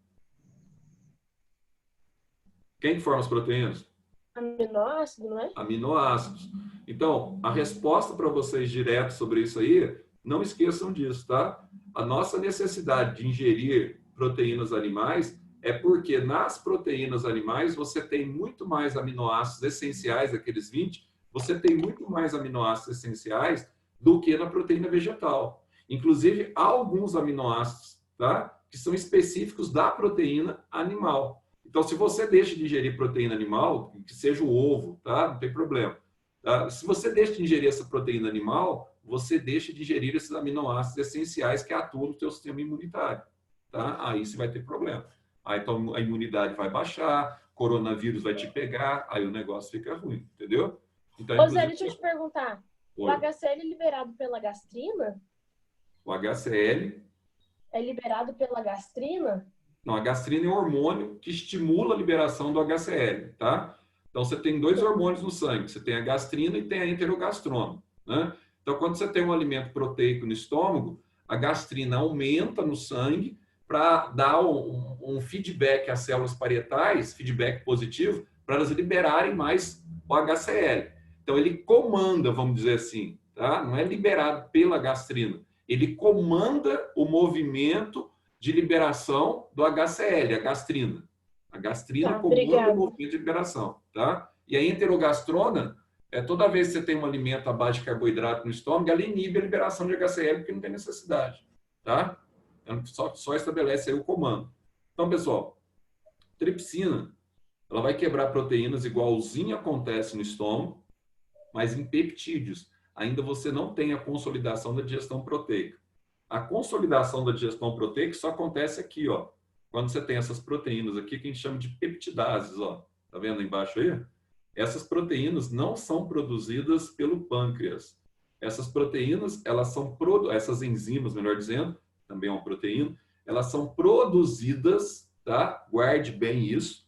Quem que forma as proteínas? Aminoácido, não é? Aminoácidos. Então, a resposta para vocês direto sobre isso aí, não esqueçam disso, tá? A nossa necessidade de ingerir proteínas animais é porque nas proteínas animais você tem muito mais aminoácidos essenciais, aqueles 20, você tem muito mais aminoácidos essenciais do que na proteína vegetal. Inclusive, há alguns aminoácidos, tá? Que são específicos da proteína animal. Então, se você deixa de ingerir proteína animal, que seja o ovo, tá? Não tem problema. Tá? Se você deixa de ingerir essa proteína animal, você deixa de ingerir esses aminoácidos essenciais que atuam no seu sistema imunitário, tá? Aí você vai ter problema. Aí, então, a imunidade vai baixar, coronavírus vai te pegar, aí o negócio fica ruim, entendeu? Então, Ô Zé, deixa eu te perguntar. O HCl é liberado pela gastrina? O HCl... É liberado pela gastrina? Não, a gastrina é um hormônio que estimula a liberação do HCl, tá? Então, você tem dois hormônios no sangue. Você tem a gastrina e tem a enterogastrona, né? Então, quando você tem um alimento proteico no estômago, a gastrina aumenta no sangue para dar um feedback às células parietais, feedback positivo, para elas liberarem mais o HCl. Então, ele comanda, vamos dizer assim, tá? Não é liberado pela gastrina. Ele comanda o movimento de liberação do HCl, a gastrina. A gastrina comanda o movimento de liberação, tá? E a enterogastrona, toda vez que você tem um alimento à base de carboidrato no estômago, ela inibe a liberação de HCl porque não tem necessidade, tá? Ela só estabelece aí o comando. Então, pessoal, tripsina, ela vai quebrar proteínas igualzinho acontece no estômago, mas em peptídeos. Ainda você não tem a consolidação da digestão proteica. A consolidação da digestão proteica só acontece aqui, ó. Quando você tem essas proteínas aqui, que a gente chama de peptidases, ó. Tá vendo aí embaixo aí? Essas proteínas não são produzidas pelo pâncreas. Essas proteínas, essas enzimas, melhor dizendo, também é uma proteína, elas são produzidas, tá? Guarde bem isso.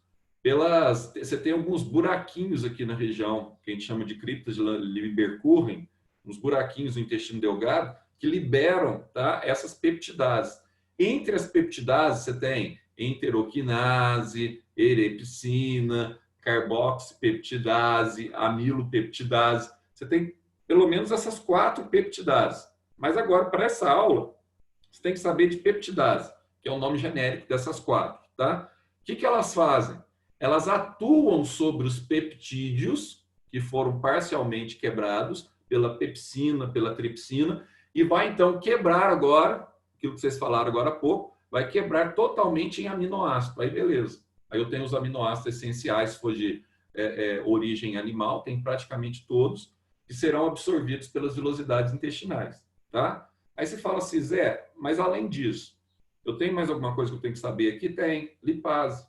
Você tem alguns buraquinhos aqui na região, que a gente chama de criptas de Lieberkühn, uns buraquinhos no intestino delgado, que liberam, tá, essas peptidases. Entre as peptidases, você tem enteroquinase, erepsina, carboxipeptidase, amilopeptidase. Você tem pelo menos essas 4 peptidases. Mas agora, para essa aula, você tem que saber de peptidase, que é o nome genérico dessas 4. Tá? O que elas fazem? Elas atuam sobre os peptídeos, que foram parcialmente quebrados pela pepsina, pela tripsina, e vai, então, quebrar agora, aquilo que vocês falaram agora há pouco, vai quebrar totalmente em aminoácido. Aí, beleza. Aí eu tenho os aminoácidos essenciais, se for de origem animal, tem praticamente todos, que serão absorvidos pelas vilosidades intestinais. Tá? Aí você fala assim, Zé, mas além disso, eu tenho mais alguma coisa que eu tenho que saber aqui? Tem. Lipase.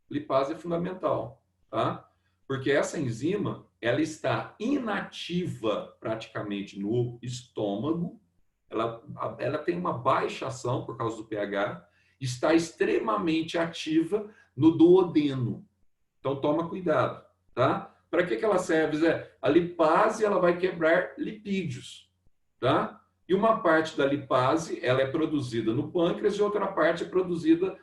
Lipase é fundamental. Tá? Porque essa enzima, ela está inativa praticamente no estômago, ela tem uma baixa ação por causa do pH, está extremamente ativa no duodeno. Então, toma cuidado, tá? Para que ela serve, Zé? A lipase, ela vai quebrar lipídios, tá? E uma parte da lipase, ela é produzida no pâncreas e outra parte é produzida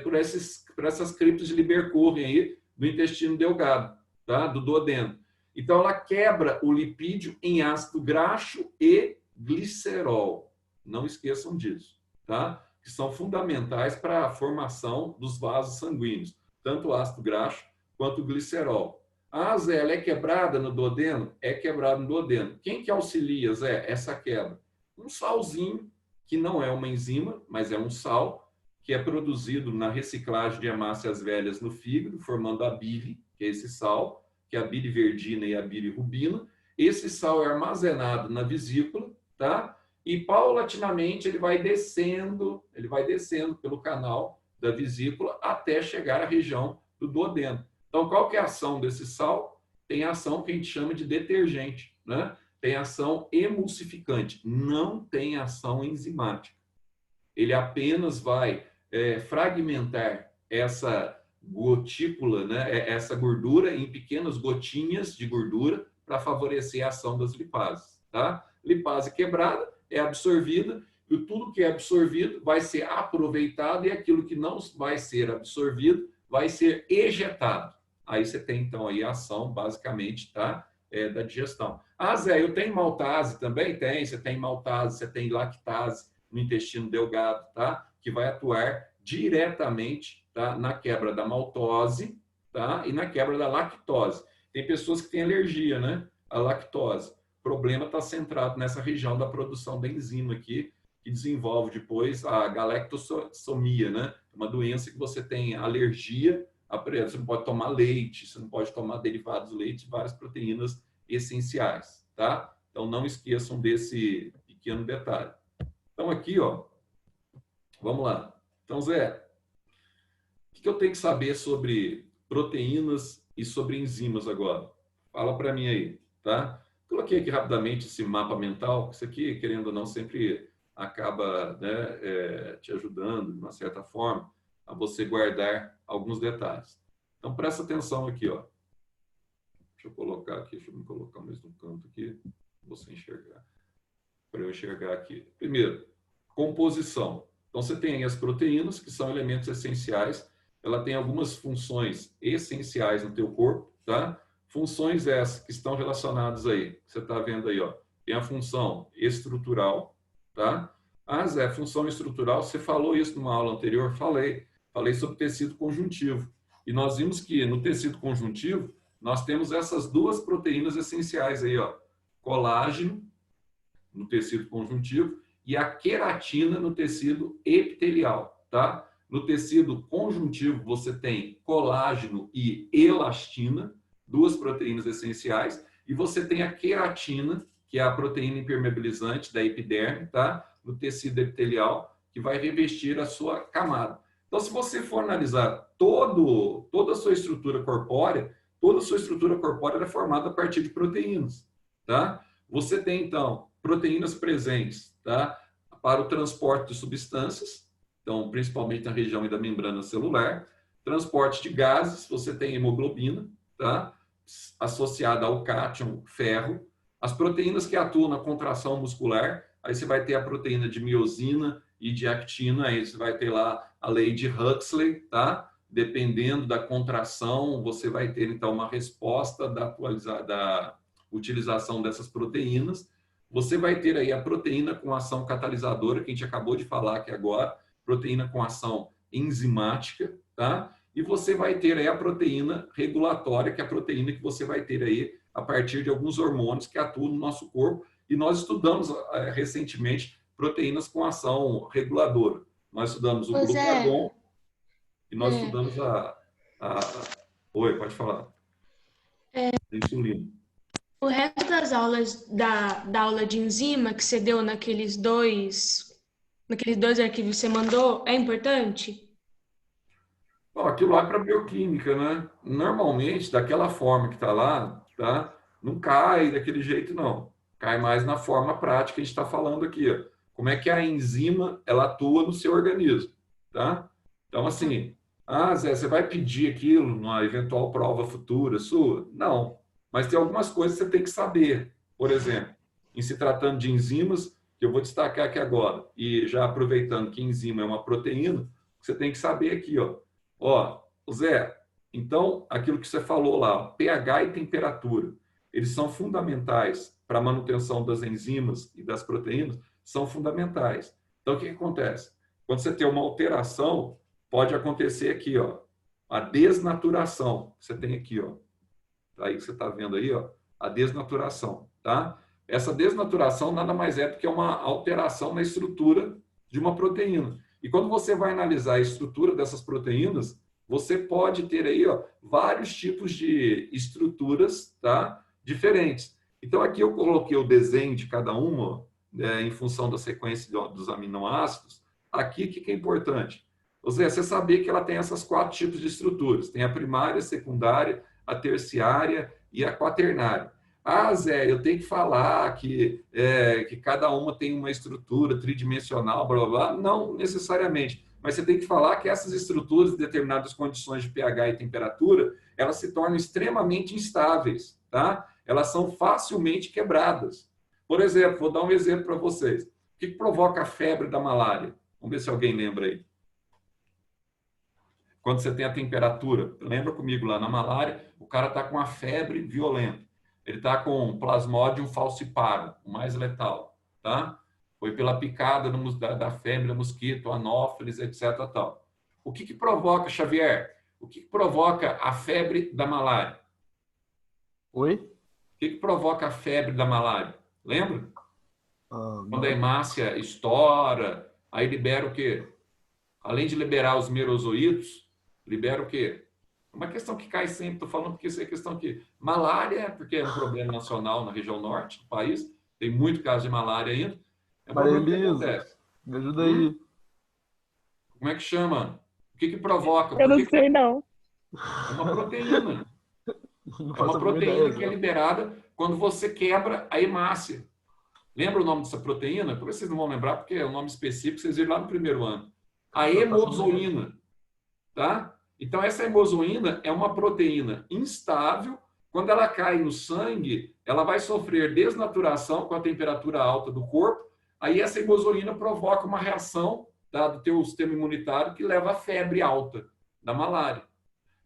por essas criptas de Lieberkühn aí, do intestino delgado, tá? Do duodeno. Então, ela quebra o lipídio em ácido graxo e glicerol. Não esqueçam disso, tá? Que são fundamentais para a formação dos vasos sanguíneos, tanto o ácido graxo quanto o glicerol. A Zé, ela é quebrada no duodeno? É quebrada no duodeno. Quem que auxilia, Zé, essa quebra? Um salzinho, que não é uma enzima, mas é um sal, que é produzido na reciclagem de hemácias velhas no fígado, formando a bile, que é esse sal, que é a biliverdina e a bilirrubina. Esse sal é armazenado na vesícula, tá? e paulatinamente ele vai descendo pelo canal da vesícula até chegar à região do duodeno. Então, qual que é a ação desse sal? Tem a ação que a gente chama de detergente, né? Tem ação emulsificante, não tem ação enzimática. Ele apenas vai fragmentar essa gotícula, né? Essa gordura em pequenas gotinhas de gordura para favorecer a ação das lipases, tá? Lipase quebrada é absorvida e tudo que é absorvido vai ser aproveitado e aquilo que não vai ser absorvido vai ser ejetado. Aí você tem, então, aí a ação, basicamente, tá? Da digestão. Ah, Zé, eu tenho maltase também? Tem. Você tem maltase, você tem lactase no intestino delgado, tá? Que vai atuar diretamente, tá? Na quebra da maltose, tá? E na quebra da lactose. Tem pessoas que têm alergia, né? A lactose. O problema está centrado nessa região da produção da enzima aqui, que desenvolve depois a galactosomia, né? Uma doença que você tem alergia, você não pode tomar leite, você não pode tomar derivados do leite, várias proteínas essenciais, tá? Então, não esqueçam desse pequeno detalhe. Então, aqui, ó, vamos lá. Então, Zé, o que eu tenho que saber sobre proteínas e sobre enzimas agora? Fala para mim aí, tá? Coloquei aqui rapidamente esse mapa mental. Isso aqui, querendo ou não, sempre acaba, né, te ajudando, de uma certa forma, a você guardar alguns detalhes. Então, presta atenção aqui, ó. Deixa eu colocar aqui, deixa eu me colocar mais no canto aqui, para você enxergar. Para eu enxergar aqui. Primeiro, composição. Então, você tem aí as proteínas, que são elementos essenciais. Ela tem algumas funções essenciais no teu corpo, tá? Funções essas que estão relacionadas aí, que você está vendo aí, ó. Tem a função estrutural, tá? Ah, Zé, função estrutural, você falou isso numa aula anterior? Falei sobre tecido conjuntivo. E nós vimos que no tecido conjuntivo, nós temos essas duas proteínas essenciais aí, ó. Colágeno no tecido conjuntivo e a queratina no tecido epitelial, tá? No tecido conjuntivo, você tem colágeno e elastina, duas proteínas essenciais, e você tem a queratina, que é a proteína impermeabilizante da epiderme, tá? No tecido epitelial, que vai revestir a sua camada. Então, se você for analisar toda a sua estrutura corpórea, é formada a partir de proteínas, tá? Você tem, então, proteínas presentes, tá? Para o transporte de substâncias, então, principalmente na região da membrana celular. Transporte de gases, você tem hemoglobina, tá? Associada ao cátion ferro. As proteínas que atuam na contração muscular, aí você vai ter a proteína de miosina e de actina, aí você vai ter lá a lei de Huxley, tá? Dependendo da contração, você vai ter, então, uma resposta da utilização dessas proteínas. Você vai ter aí a proteína com ação catalisadora, que a gente acabou de falar aqui agora, proteína com ação enzimática, tá? E você vai ter aí a proteína regulatória, que é a proteína que você vai ter aí a partir de alguns hormônios que atuam no nosso corpo. E nós estudamos recentemente proteínas com ação reguladora. Nós estudamos o glucagon e nós estudamos Oi, pode falar. Insulina. O resto das aulas da aula de enzima que você deu naqueles dois arquivos que você mandou, é importante? Bom, aquilo lá é para bioquímica, né? Normalmente, daquela forma que está lá, tá? Não cai daquele jeito, não. Cai mais na forma prática que a gente está falando aqui, ó. Como é que a enzima ela atua no seu organismo, tá? Então, assim, Zé, você vai pedir aquilo numa eventual prova futura sua? Não. Mas tem algumas coisas que você tem que saber. Por exemplo, em se tratando de enzimas, que eu vou destacar aqui agora, e já aproveitando que enzima é uma proteína, você tem que saber aqui, ó. Ó, Zé, então, aquilo que você falou lá, pH e temperatura, eles são fundamentais para a manutenção das enzimas e das proteínas, são fundamentais. Então, o que acontece? Quando você tem uma alteração, pode acontecer aqui, ó, a desnaturação. Você tem aqui, ó. Aí que você está vendo aí, ó, a desnaturação, tá? Essa desnaturação nada mais é do que uma alteração na estrutura de uma proteína. E quando você vai analisar a estrutura dessas proteínas, você pode ter aí, ó, vários tipos de estruturas, tá? Diferentes. Então, aqui eu coloquei o desenho de cada uma, ó, em função da sequência dos aminoácidos, aqui o que é importante? Você saber que ela tem essas 4 tipos de estruturas. Tem a primária, a secundária, a terciária e a quaternária. Ah, Zé, eu tenho que falar que cada uma tem uma estrutura tridimensional, blá, blá, blá. Não necessariamente. Mas você tem que falar que essas estruturas, em determinadas condições de pH e temperatura, elas se tornam extremamente instáveis, tá? Elas são facilmente quebradas. Por exemplo, vou dar um exemplo para vocês. O que provoca a febre da malária? Vamos ver se alguém lembra aí. Quando você tem a temperatura, lembra comigo lá na malária, o cara está com uma febre violenta. Ele está com Plasmodium falciparum, o mais letal, tá? Foi pela picada da febre do mosquito, anófeles, etc. Tal. O que provoca, Xavier? O que provoca a febre da malária? Oi? O que provoca a febre da malária? Lembra? Quando a hemácia estoura, aí libera o quê? Além de liberar os merozoítos, libera o quê? Uma questão que cai sempre, estou falando porque isso é questão que... Malária, porque é um problema nacional na região norte do país, tem muito caso de malária ainda. É um problema que acontece. Me ajuda aí. Como é que chama? O que provoca? Eu não sei, não. É uma proteína. É uma proteína que é liberada quando você quebra a hemácia. Lembra o nome dessa proteína? Talvez vocês não vão lembrar, porque é um nome específico, vocês viram lá no primeiro ano. A hemozoína. Tá? Então, essa hemozoína é uma proteína instável. Quando ela cai no sangue, ela vai sofrer desnaturação com a temperatura alta do corpo. Aí, essa hemozoína provoca uma reação, tá, do teu sistema imunitário que leva à febre alta da malária.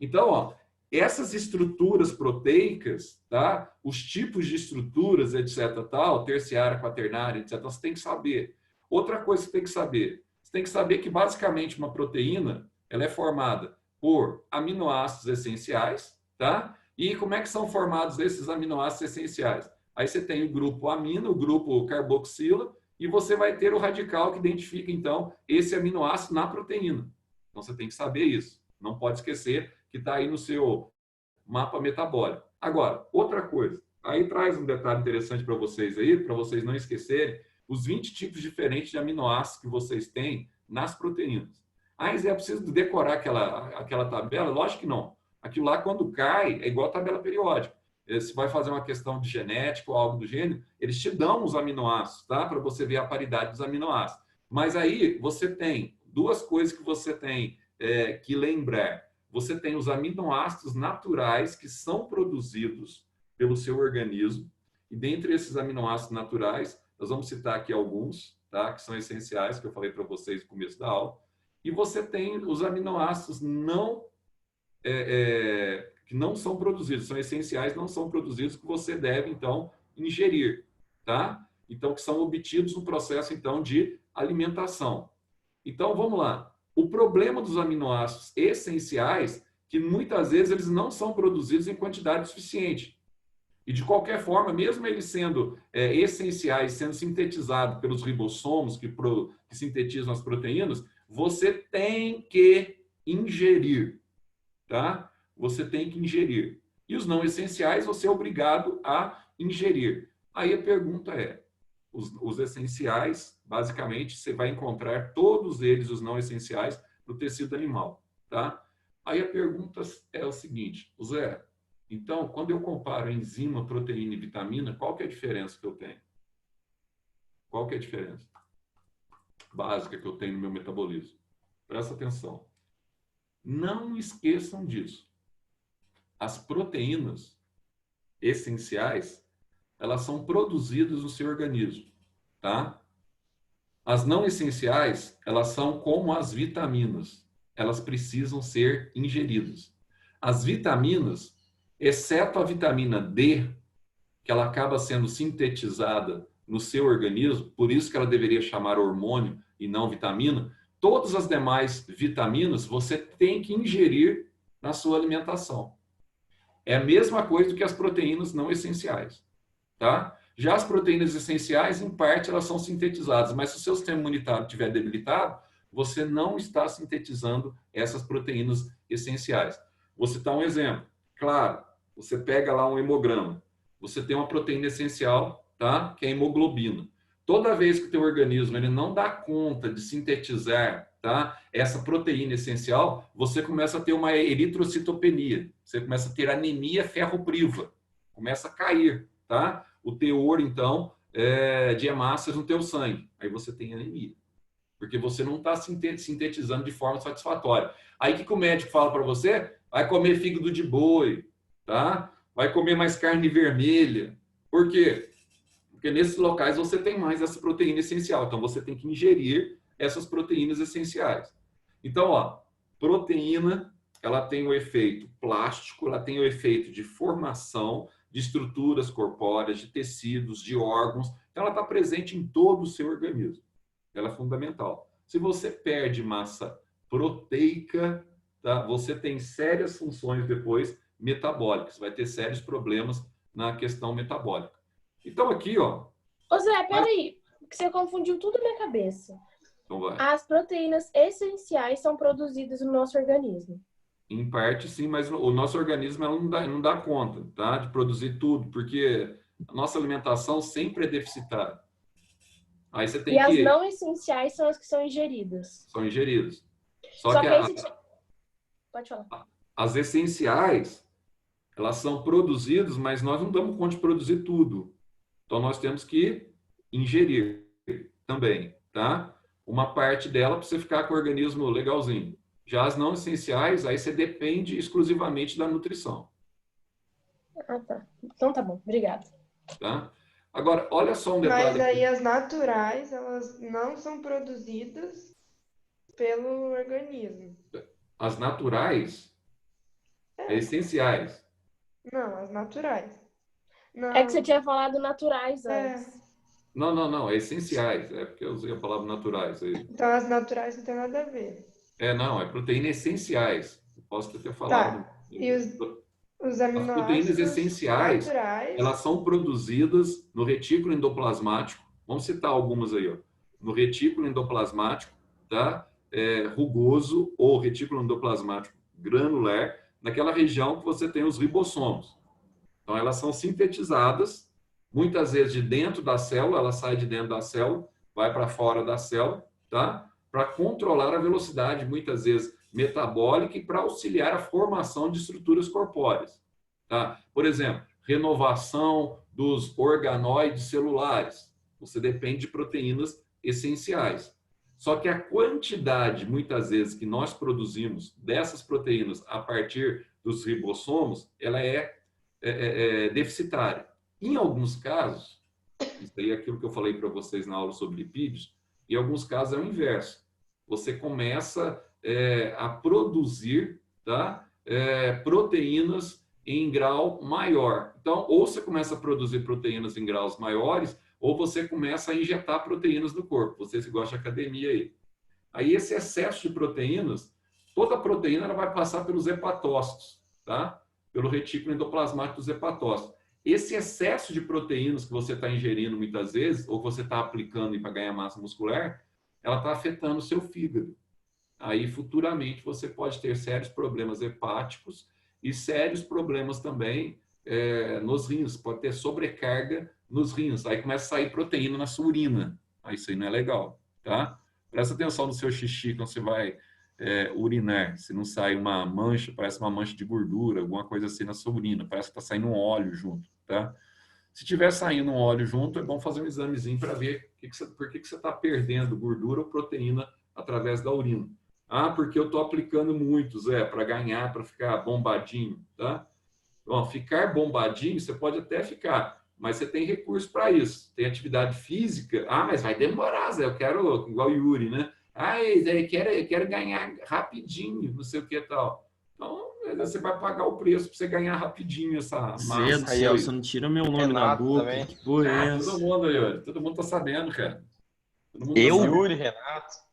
Então, ó, essas estruturas proteicas, tá, os tipos de estruturas, etc., tal, terciária, quaternária, etc., você tem que saber. Outra coisa que você tem que saber. Você tem que saber que, basicamente, uma proteína ela é formada por aminoácidos essenciais, tá? E como é que são formados esses aminoácidos essenciais? Aí você tem o grupo amino, o grupo carboxila, e você vai ter o radical que identifica, então, esse aminoácido na proteína. Então, você tem que saber isso. Não pode esquecer que está aí no seu mapa metabólico. Agora, outra coisa. Aí traz um detalhe interessante para vocês aí, para vocês não esquecerem, os 20 tipos diferentes de aminoácidos que vocês têm nas proteínas. Ah, Zé, preciso decorar aquela tabela? Lógico que não. Aquilo lá, quando cai, é igual a tabela periódica. Se vai fazer uma questão de genética ou algo do gênero, eles te dão os aminoácidos, tá? Para você ver a paridade dos aminoácidos. Mas aí você tem 2 coisas que você tem que lembrar. Você tem os aminoácidos naturais que são produzidos pelo seu organismo. E dentre esses aminoácidos naturais, nós vamos citar aqui alguns, tá? Que são essenciais, que eu falei para vocês no começo da aula. E você tem os aminoácidos que não são produzidos, são essenciais, não são produzidos, que você deve, então, ingerir, tá? Então, que são obtidos no processo, então, de alimentação. Então, vamos lá. O problema dos aminoácidos essenciais, que muitas vezes eles não são produzidos em quantidade suficiente. E, de qualquer forma, mesmo eles sendo essenciais, sendo sintetizados pelos ribossomos que sintetizam as proteínas, você tem que ingerir, tá? Você tem que ingerir. E os não essenciais, você é obrigado a ingerir. Aí a pergunta é, os essenciais, basicamente, você vai encontrar todos eles, os não essenciais, no tecido animal, tá? Aí a pergunta é o seguinte, Zé, então, quando eu comparo enzima, proteína e vitamina, qual que é a diferença que eu tenho? Qual que é a diferença básica que eu tenho no meu metabolismo? Presta atenção. Não esqueçam disso. As proteínas essenciais, elas são produzidas no seu organismo, tá? As não essenciais, elas são como as vitaminas. Elas precisam ser ingeridas. As vitaminas, exceto a vitamina D, que ela acaba sendo sintetizada no seu organismo, por isso que ela deveria chamar hormônio e não vitamina, todas as demais vitaminas você tem que ingerir na sua alimentação. É a mesma coisa do que as proteínas não essenciais, tá? Já as proteínas essenciais, em parte, elas são sintetizadas, mas se o seu sistema imunitário estiver debilitado, você não está sintetizando essas proteínas essenciais. Vou citar um exemplo. Claro, você pega lá um hemograma, você tem uma proteína essencial, tá? Que é a hemoglobina. Toda vez que o teu organismo ele não dá conta de sintetizar, tá, essa proteína essencial, você começa a ter uma eritrocitopenia. Você começa a ter anemia ferropriva. Começa a cair, tá? O teor, então, de hemácias no teu sangue. Aí você tem anemia. Porque você não está sintetizando de forma satisfatória. Aí o que o médico fala para você? Vai comer fígado de boi, tá? Vai comer mais carne vermelha. Por quê? Porque nesses locais você tem mais essa proteína essencial. Então, você tem que ingerir essas proteínas essenciais. Então, ó, proteína, ela tem o efeito plástico, ela tem o efeito de formação de estruturas corpóreas, de tecidos, de órgãos. Então, ela está presente em todo o seu organismo. Ela é fundamental. Se você perde massa proteica, tá? Você tem sérias funções depois metabólicas. Vai ter sérios problemas na questão metabólica. Então, aqui, ó. Ô Zé, peraí, que você confundiu tudo na minha cabeça. Então vai. As proteínas essenciais são produzidas no nosso organismo. Em parte, sim, mas o nosso organismo ela não dá conta, tá? De produzir tudo, porque a nossa alimentação sempre é deficitária. Aí você tem E as não essenciais são as que são ingeridas. São ingeridas. Só que pode falar. As essenciais, elas são produzidas, mas nós não damos conta de produzir tudo. Então, nós temos que ingerir também, tá? Uma parte dela para você ficar com o organismo legalzinho. Já as não essenciais, aí você depende exclusivamente da nutrição. Ah, tá. Então tá bom, obrigada. Tá? Agora, olha só um detalhe. Mas aí as naturais, elas não são produzidas pelo organismo. As naturais, essenciais. Não, as naturais. Não. É que você tinha falado naturais antes. Não, essenciais. É porque eu usei a palavra naturais aí. Então as naturais não tem nada a ver. Não, é proteína essenciais. Eu posso ter falado. Tá. E os aminoácidos as proteínas essenciais, naturais, elas são produzidas no retículo endoplasmático. Vamos citar algumas aí, ó. No retículo endoplasmático, tá? Rugoso ou retículo endoplasmático granular, naquela região que você tem os ribossomos. Então, elas são sintetizadas, muitas vezes de dentro da célula, ela sai de dentro da célula, vai para fora da célula, tá? Para controlar a velocidade, muitas vezes metabólica, e para auxiliar a formação de estruturas corpóreas. Tá? Por exemplo, renovação dos organoides celulares. Você depende de proteínas essenciais. Só que a quantidade, muitas vezes, que nós produzimos dessas proteínas a partir dos ribossomos, ela é deficitária. Em alguns casos, isso aí é aquilo que eu falei para vocês na aula sobre lipídios, em alguns casos é o inverso. Você começa a produzir, tá, proteínas em grau maior. Então, ou você começa a produzir proteínas em graus maiores, ou você começa a injetar proteínas no corpo. Vocês que gostam de academia aí. Aí, esse excesso de proteínas, toda proteína ela vai passar pelos hepatócitos, tá? Pelo retículo endoplasmático dos hepatócitos. Esse excesso de proteínas que você está ingerindo muitas vezes, ou que você está aplicando para ganhar massa muscular, ela está afetando o seu fígado. Aí, futuramente, você pode ter sérios problemas hepáticos e sérios problemas também nos rins. Pode ter sobrecarga nos rins. Aí começa a sair proteína na sua urina. Aí isso aí não é legal, tá? Presta atenção no seu xixi quando você vai urinar. Se não sai uma mancha, parece uma mancha de gordura, alguma coisa assim na sua urina. Parece que está saindo um óleo junto, tá? Se tiver saindo um óleo junto, é bom fazer um examezinho para ver por que você está perdendo gordura ou proteína através da urina. Ah, porque eu estou aplicando muito, Zé, para ganhar, para ficar bombadinho, tá? Bom, ficar bombadinho, você pode até ficar, mas você tem recurso para isso. Tem atividade física. Ah, mas vai demorar, Zé, eu quero, igual o Yuri, né? Ah, Zé, eu quero ganhar rapidinho, não sei o que e tal. Então, você vai pagar o preço para você ganhar rapidinho essa massa. Zé do céu, você não tira meu nome da boca. Também. Que porra é essa? Todo mundo aí, Yuri. Todo mundo tá sabendo, cara. Todo mundo Eu? tá sabendo. Yuri, Renato.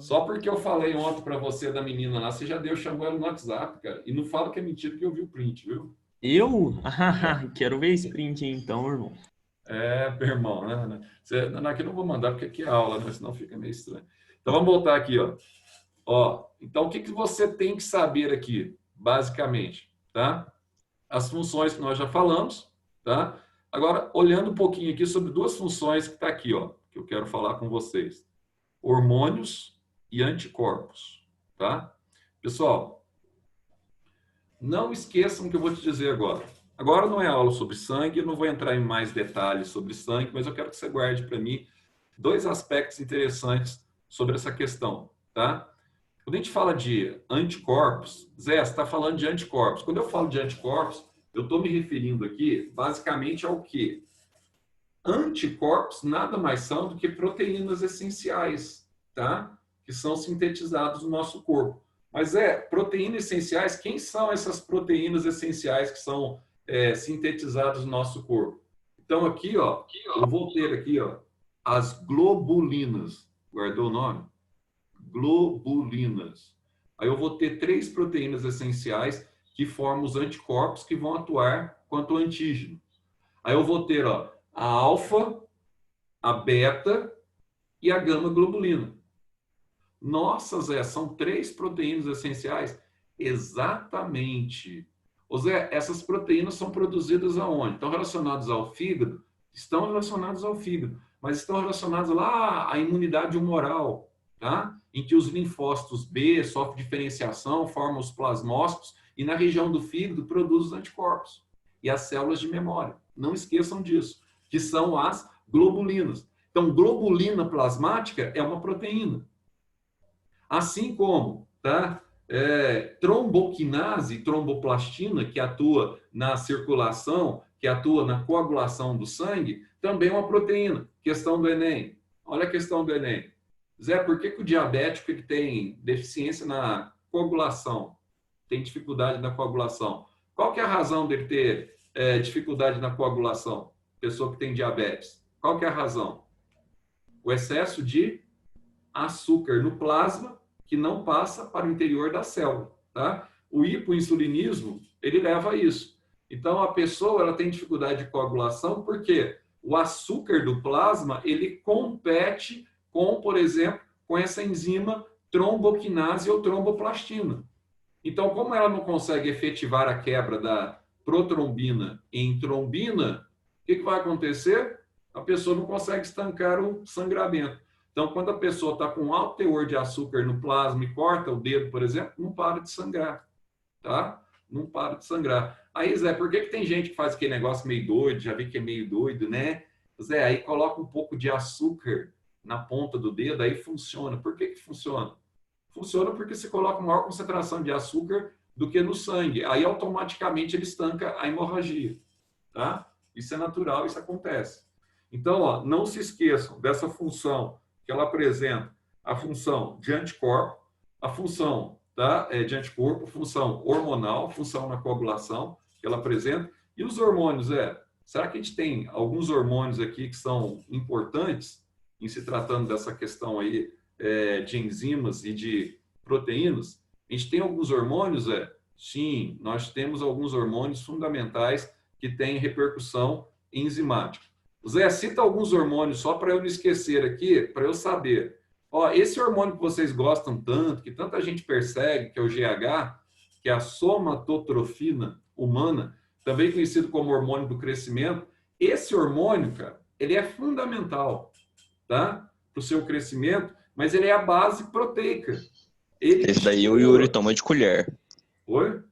Só porque eu falei ontem para você da menina lá, você já chamou ela no WhatsApp, cara. E não fala que é mentira que eu vi o print, viu? Eu? Quero ver esse print aí, então, irmão. Meu irmão, né? Aqui eu não vou mandar porque aqui é aula, né? Senão fica meio estranho. Então vamos voltar aqui, ó. Então o que você tem que saber aqui, basicamente, tá? As funções que nós já falamos, tá? Agora, olhando um pouquinho aqui sobre duas funções que tá aqui, ó. Que que eu quero falar com vocês. Hormônios e anticorpos, tá? Pessoal, não esqueçam o que eu vou te dizer agora. Agora não é aula sobre sangue, eu não vou entrar em mais detalhes sobre sangue, mas eu quero que você guarde para mim 2 aspectos interessantes sobre essa questão, tá? Quando a gente fala de anticorpos, Zé, você está falando de anticorpos. Quando eu falo de anticorpos, eu estou me referindo aqui basicamente ao quê? Anticorpos nada mais são do que proteínas essenciais, tá? Que são sintetizadas no nosso corpo. Mas proteínas essenciais, quem são essas proteínas essenciais que são sintetizadas no nosso corpo? Então aqui, ó, eu vou ter aqui, ó, as globulinas. Guardou o nome? Globulinas. Aí eu vou ter 3 proteínas essenciais que formam os anticorpos que vão atuar quanto antígeno. Aí eu vou ter, ó, a alfa, a beta e a gama globulina. Nossa, Zé, são 3 proteínas essenciais? Exatamente. Ô Zé, essas proteínas são produzidas aonde? Estão relacionadas ao fígado? Estão relacionadas ao fígado, mas estão relacionadas lá à imunidade humoral, tá? Em que os linfócitos B sofrem diferenciação, formam os plasmócitos e na região do fígado produzem os anticorpos e as células de memória. Não esqueçam disso, que são as globulinas. Então, globulina plasmática é uma proteína. Assim como, tá? Tromboquinase, tromboplastina, que atua na circulação, que atua na coagulação do sangue, também é uma proteína. Questão do Enem. Olha a questão do Enem. Zé, por que o diabético ele tem deficiência na coagulação? Tem dificuldade na coagulação? Qual que é a razão dele ter dificuldade na coagulação? Pessoa que tem diabetes. Qual que é a razão? O excesso de açúcar no plasma que não passa para o interior da célula, tá? O hipoinsulinismo, ele leva a isso. Então, a pessoa ela tem dificuldade de coagulação porque o açúcar do plasma, ele compete com, por exemplo, com essa enzima tromboquinase ou tromboplastina. Então, como ela não consegue efetivar a quebra da protrombina em trombina, o que vai acontecer? A pessoa não consegue estancar o sangramento. Então, quando a pessoa está com alto teor de açúcar no plasma e corta o dedo, por exemplo, não para de sangrar, tá? Não para de sangrar. Aí, Zé, por que tem gente que faz aquele negócio meio doido, já vi que é meio doido, né? Zé, aí coloca um pouco de açúcar na ponta do dedo, aí funciona. Por que funciona? Funciona porque se coloca maior concentração de açúcar do que no sangue. Aí, automaticamente, ele estanca a hemorragia, tá? Isso é natural, isso acontece. Então, ó, não se esqueçam dessa função que ela apresenta, a função de anticorpo, a função de anticorpo, a função hormonal, a função na coagulação que ela apresenta. E os hormônios, será que a gente tem alguns hormônios aqui que são importantes em se tratando dessa questão aí de enzimas e de proteínas? A gente tem alguns hormônios, Sim, nós temos alguns hormônios fundamentais que têm repercussão enzimática. Zé, cita alguns hormônios só para eu não esquecer aqui, para eu saber. Ó, esse hormônio que vocês gostam tanto, que tanta gente persegue, que é o GH, que é a somatotrofina humana, também conhecido como hormônio do crescimento, esse hormônio, cara, ele é fundamental, tá? Para o seu crescimento, mas ele é a base proteica. Esse daí o Yuri toma de colher. Oi?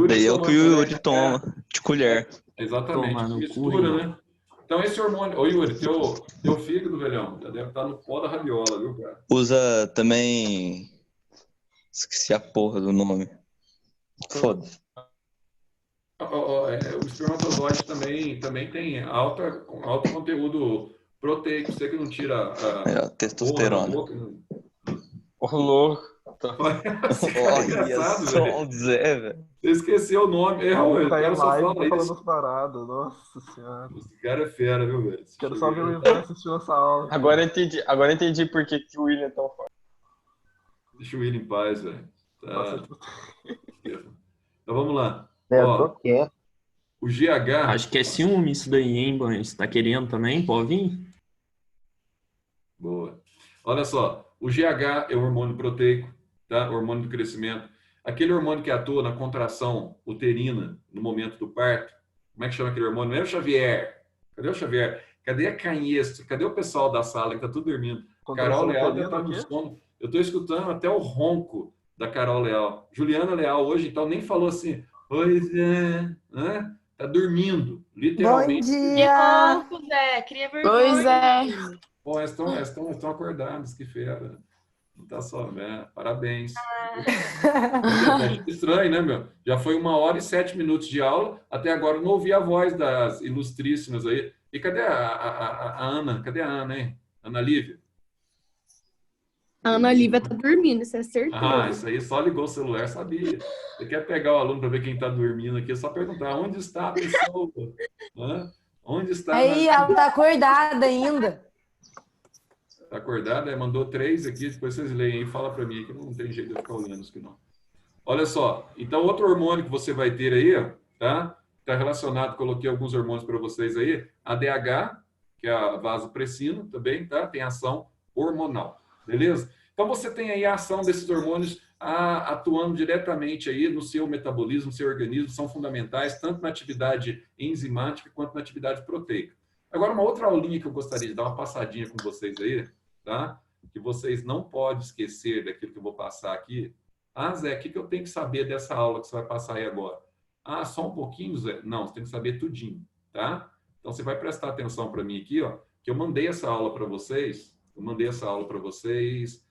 Daí é o que o Yuri toma de colher. Exatamente, mistura, né? Então, esse hormônio... Ô, Yuri, teu fígado, velhão, já deve estar no pó da rabiola, viu, cara? Usa também... Esqueci a porra do nome. Foda-se. O espermatozoide também tem alto conteúdo proteico. Você que não tira a testosterona. Ô, louco. Engraçado, velho. Velho. Você esqueceu o nome. O cara só fala isso. Parado. Nossa senhora. Esse cara é fera, viu, velho? Quero só ver o Ivan assistindo essa aula. Agora entendi por que o William é tão forte. Deixa o William em paz, velho. Tá. Então vamos lá. Ó, o GH... Acho que é ciúme isso daí, hein, Banho? Você tá querendo também? Pode vir? Boa. Olha só, o GH é o hormônio proteico, tá? O hormônio do crescimento. Aquele hormônio que atua na contração uterina no momento do parto. Como é que chama aquele hormônio? Não é o Xavier. Cadê o Xavier? Cadê a Canhesto? Cadê o pessoal da sala que tá tudo dormindo? Quando Carol você Leal tá já tá vendo no aqui? sono. Eu tô escutando até o ronco da Carol Leal. Juliana Leal hoje, então, nem falou assim, pois é, né? Tá dormindo, Bom literalmente. Que dia! louco, Zé. Cria Pois vergonha. é. Bom, elas estão acordadas, que fera. Não tá só, né? Parabéns. É estranho, né, meu? Já foi 1h07 de aula, até agora eu não ouvi a voz das ilustríssimas aí. E cadê a Ana? Cadê a Ana, hein? Ana Lívia? A Ana Lívia tá dormindo, isso é Ah, certeza. isso aí só ligou o celular, sabia. Você quer pegar o aluno para ver quem está dormindo aqui, é só perguntar, onde está a pessoa? Hã? Onde está a Ana Aí, Lívia? ela tá acordada ainda. Tá acordada? Mandou 3 aqui, depois vocês leem aí, fala para mim, que não tem jeito de eu ficar olhando isso aqui não. Olha só, então outro hormônio que você vai ter aí, tá? Está relacionado, coloquei alguns hormônios para vocês aí, ADH, que é a vasopressina também, tá? Tem ação hormonal, beleza? Então você tem aí a ação desses hormônios atuando diretamente aí no seu metabolismo, no seu organismo, são fundamentais tanto na atividade enzimática quanto na atividade proteica. Agora, uma outra aulinha que eu gostaria de dar uma passadinha com vocês aí, tá? Que vocês não podem esquecer daquilo que eu vou passar aqui. Ah, Zé, o que eu tenho que saber dessa aula que você vai passar aí agora? Ah, só um pouquinho, Zé? Não, você tem que saber tudinho, tá? Então, você vai prestar atenção para mim aqui, ó, que eu mandei essa aula para vocês. Eu mandei essa aula para vocês.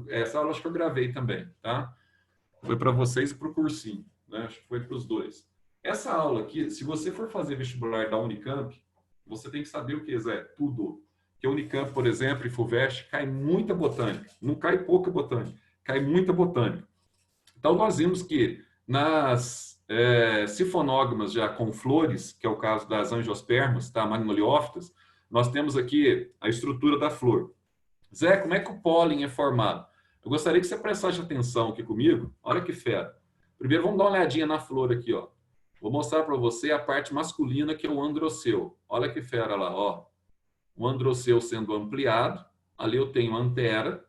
Essa aula acho que eu gravei também, tá? Foi para vocês e para o cursinho, né? Acho que foi para os dois. Essa aula aqui, se você for fazer vestibular da Unicamp, você tem que saber o que, Zé? Tudo. Porque a Unicamp, por exemplo, e FUVEST, cai muita botânica. Não cai pouca botânica, cai muita botânica. Então, nós vimos que nas sifonógamas já com flores, que é o caso das angiospermas, tá? Magnoliófitas, nós temos aqui a estrutura da flor. Zé, como é que o pólen é formado? Eu gostaria que você prestasse atenção aqui comigo. Olha que fera. Primeiro, vamos dar uma olhadinha na flor aqui, ó. Vou mostrar para você a parte masculina, que é o androceu. Olha que fera lá, ó. O androceu sendo ampliado. Ali eu tenho a antera,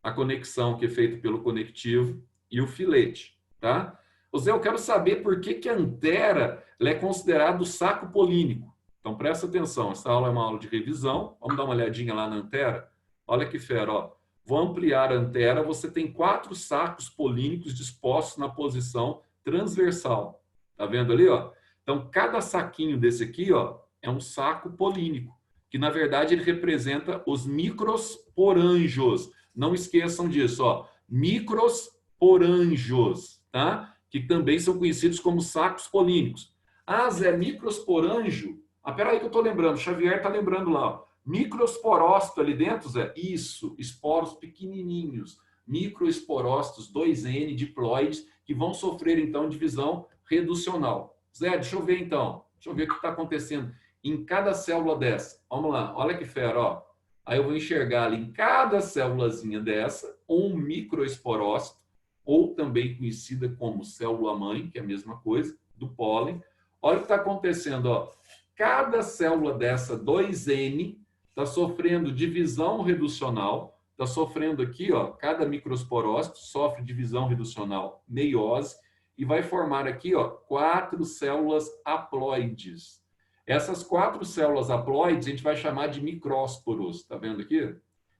a conexão que é feita pelo conectivo e o filete, tá? Zé, eu quero saber por que a antera ela é considerada o saco polínico. Então, presta atenção. Essa aula é uma aula de revisão. Vamos dar uma olhadinha lá na antera? Olha que fera, ó. Vou ampliar a antera. Você tem 4 sacos polínicos dispostos na posição transversal. Tá vendo ali, ó? Então, cada saquinho desse aqui, ó, é um saco polínico, que na verdade ele representa os microsporangios. Não esqueçam disso, ó. Microsporangios, tá? Que também são conhecidos como sacos polínicos. Ah, Zé, microsporângio? Ah, peraí que eu tô lembrando. Xavier tá lembrando lá, ó. Microsporócito ali dentro, Zé? Isso, esporos pequenininhos. Microesporócitos, 2N, diploides, que vão sofrer, então, divisão reducional. Zé, deixa eu ver, então. Deixa eu ver o que está acontecendo em cada célula dessa. Vamos lá, olha que fera, ó. Aí eu vou enxergar ali em cada célulazinha dessa um microesporócito, ou também conhecida como célula-mãe, que é a mesma coisa, do pólen. Olha o que está acontecendo, ó. Cada célula dessa, 2N, está sofrendo divisão reducional, está sofrendo aqui, ó, cada microesporócito sofre divisão reducional, meiose, e vai formar aqui, ó, 4 células haploides. Essas 4 células haploides a gente vai chamar de micrósporos, tá vendo aqui?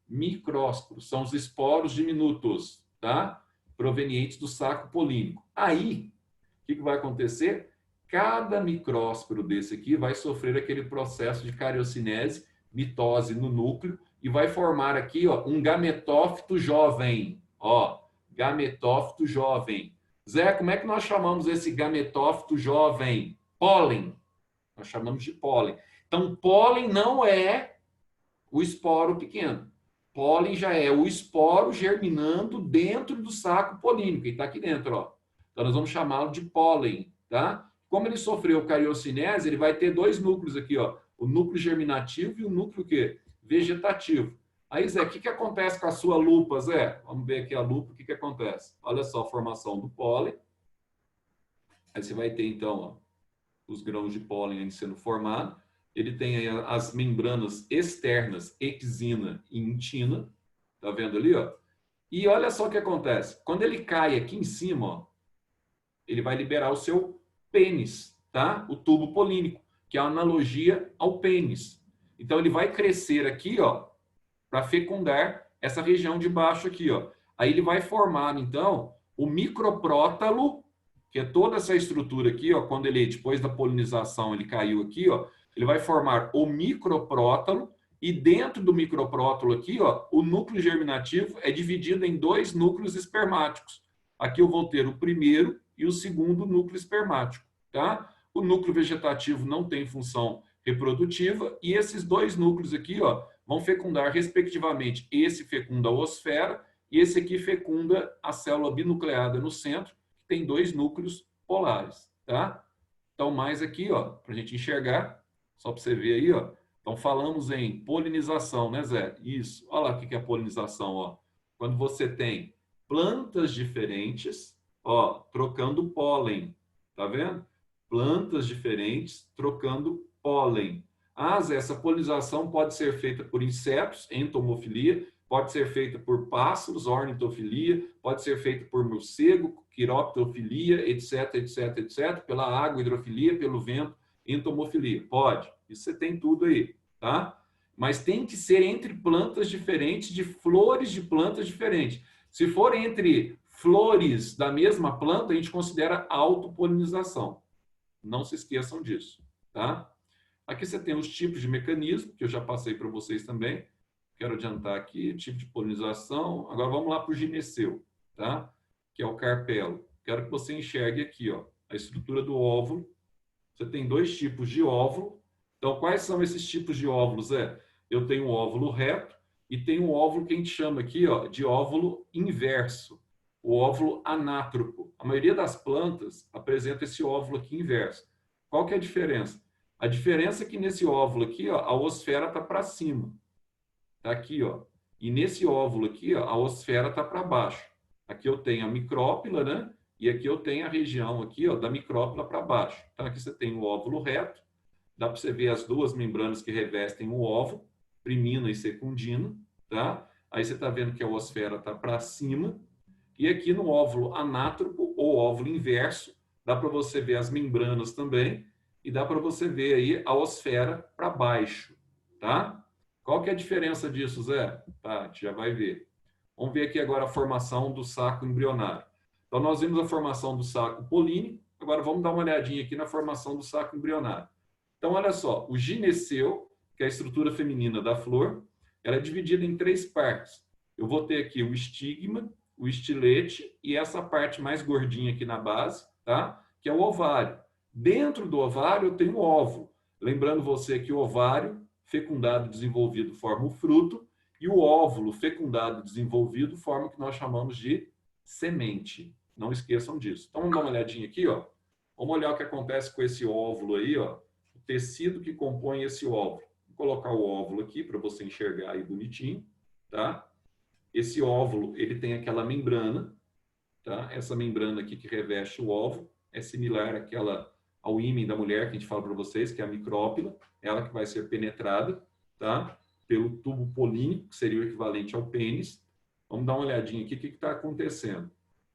Micrósporos são os esporos diminutos, tá? Provenientes do saco polínico. Aí, o que vai acontecer? Cada micrósporo desse aqui vai sofrer aquele processo de cariocinese, mitose no núcleo, e vai formar aqui, ó, um gametófito jovem. Ó, gametófito jovem. Zé, como é que nós chamamos esse gametófito jovem? Pólen. Nós chamamos de pólen. Então, pólen não é o esporo pequeno. Pólen já é o esporo germinando dentro do saco polínico. E está aqui dentro, ó. Então, nós vamos chamá-lo de pólen, tá? Como ele sofreu cariocinese, ele vai ter 2 núcleos aqui, ó. O núcleo germinativo e o núcleo o quê? Vegetativo. Aí, Zé, o que acontece com a sua lupa, Zé? Vamos ver aqui a lupa, o que acontece? Olha só a formação do pólen. Aí você vai ter, então, ó, os grãos de pólen sendo formados. Ele tem aí as membranas externas, exina e intina. Tá vendo ali, ó? E olha só o que acontece. Quando ele cai aqui em cima, ó, ele vai liberar o seu pênis, tá? O tubo polínico. que é a analogia ao pênis. Então, ele vai crescer aqui, ó, para fecundar essa região de baixo aqui, ó. Aí ele vai formar, então, o microprótalo, que é toda essa estrutura aqui, ó, quando ele, depois da polinização, ele caiu aqui, ó, ele vai formar o microprótalo, e dentro do microprótalo aqui, ó, o núcleo germinativo é dividido em 2 núcleos espermáticos. Aqui eu vou ter o primeiro e o segundo núcleo espermático, tá? O núcleo vegetativo não tem função reprodutiva, e esses 2 núcleos aqui, ó, vão fecundar, respectivamente, esse fecunda a oosfera e esse aqui fecunda a célula binucleada no centro, que tem 2 núcleos polares, tá? Então, mais aqui, ó, para a gente enxergar, só para você ver aí, ó. Então, falamos em polinização, né, Zé? Isso. Olha lá o que é polinização, ó. Quando você tem plantas diferentes, ó, trocando pólen, tá vendo? Plantas diferentes trocando pólen. Ah, Zé, essa polinização pode ser feita por insetos, entomofilia, pode ser feita por pássaros, ornitofilia, pode ser feita por morcego, quiroptofilia, etc, etc, etc, pela água, hidrofilia, pelo vento, entomofilia. Pode. Isso você tem tudo aí, tá? Mas tem que ser entre plantas diferentes, de flores de plantas diferentes. Se for entre flores da mesma planta, a gente considera autopolinização. Não se esqueçam disso, tá? Aqui você tem os tipos de mecanismo, que eu já passei para vocês também. Quero adiantar aqui, tipo de polinização. Agora vamos lá para o gineceu, tá? Que é o carpelo. Quero que você enxergue aqui, ó, a estrutura do óvulo. Você tem 2 tipos de óvulo. Então, quais são esses tipos de óvulos? Eu tenho o óvulo reto e tenho o óvulo que a gente chama aqui, ó, de óvulo inverso, o óvulo anátropo. A maioria das plantas apresenta esse óvulo aqui inverso. Qual que é a diferença? A diferença é que nesse óvulo aqui, ó, a oosfera está para cima. Está aqui, ó. E nesse óvulo aqui, ó, a oosfera está para baixo. Aqui eu tenho a micrópila, né? E aqui eu tenho a região aqui, ó, da micrópila para baixo. Então, aqui você tem o óvulo reto. Dá para você ver as 2 membranas que revestem o óvulo, primina e secundina, tá? Aí você está vendo que a oosfera está para cima. E aqui no óvulo anátropo, ou óvulo inverso, dá para você ver as membranas também. E dá para você ver aí a oosfera para baixo, tá? Qual que é a diferença disso, Zé? Tá, a gente já vai ver. Vamos ver aqui agora a formação do saco embrionário. Então, nós vimos a formação do saco polínico, agora vamos dar uma olhadinha aqui na formação do saco embrionário. Então, olha só, o gineceu, que é a estrutura feminina da flor, ela é dividida em 3 partes. Eu vou ter aqui o estigma, o estilete e essa parte mais gordinha aqui na base, tá? Que é o ovário. Dentro do ovário eu tenho o óvulo. Lembrando você que o ovário fecundado e desenvolvido forma o fruto e o óvulo fecundado e desenvolvido forma o que nós chamamos de semente. Não esqueçam disso. Então vamos dar uma olhadinha aqui, ó. Vamos olhar o que acontece com esse óvulo aí, ó. O tecido que compõe esse óvulo. Vou colocar o óvulo aqui para você enxergar aí bonitinho, tá? Esse óvulo, ele tem aquela membrana, tá? Essa membrana aqui que reveste o óvulo é similar ao ímen da mulher, que a gente fala para vocês, que é a micrópila, ela que vai ser penetrada, tá? Pelo tubo polínico, que seria o equivalente ao pênis. Vamos dar uma olhadinha aqui, o que está acontecendo.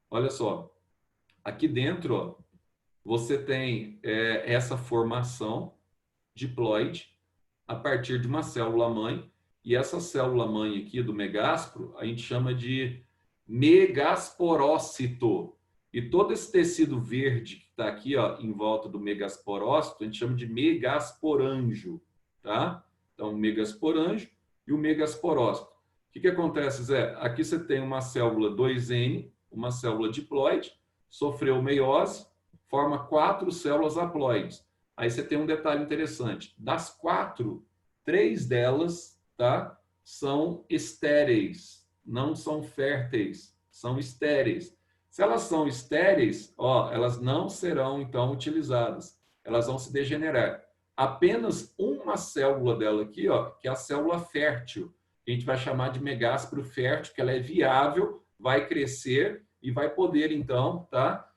Olha só, aqui dentro, ó, você tem essa formação diploide a partir de uma célula-mãe, e essa célula-mãe aqui do megásporo, a gente chama de megasporócito. E todo esse tecido verde que está aqui, ó, em volta do megasporócito, a gente chama de megasporângio, tá? Então, o megasporângio e o megasporócito. O que acontece, Zé? Aqui você tem uma célula 2N, uma célula diploide, sofreu meiose, forma 4 células haploides. Aí você tem um detalhe interessante. Das 4, 3 delas, tá, são estéreis, não são férteis, são estéreis. Se elas são estéreis, ó, elas não serão, então, utilizadas. Elas vão se degenerar. Apenas uma célula dela aqui, ó, que é a célula fértil, que a gente vai chamar de megásporo fértil, que ela é viável, vai crescer e vai poder, então, tá,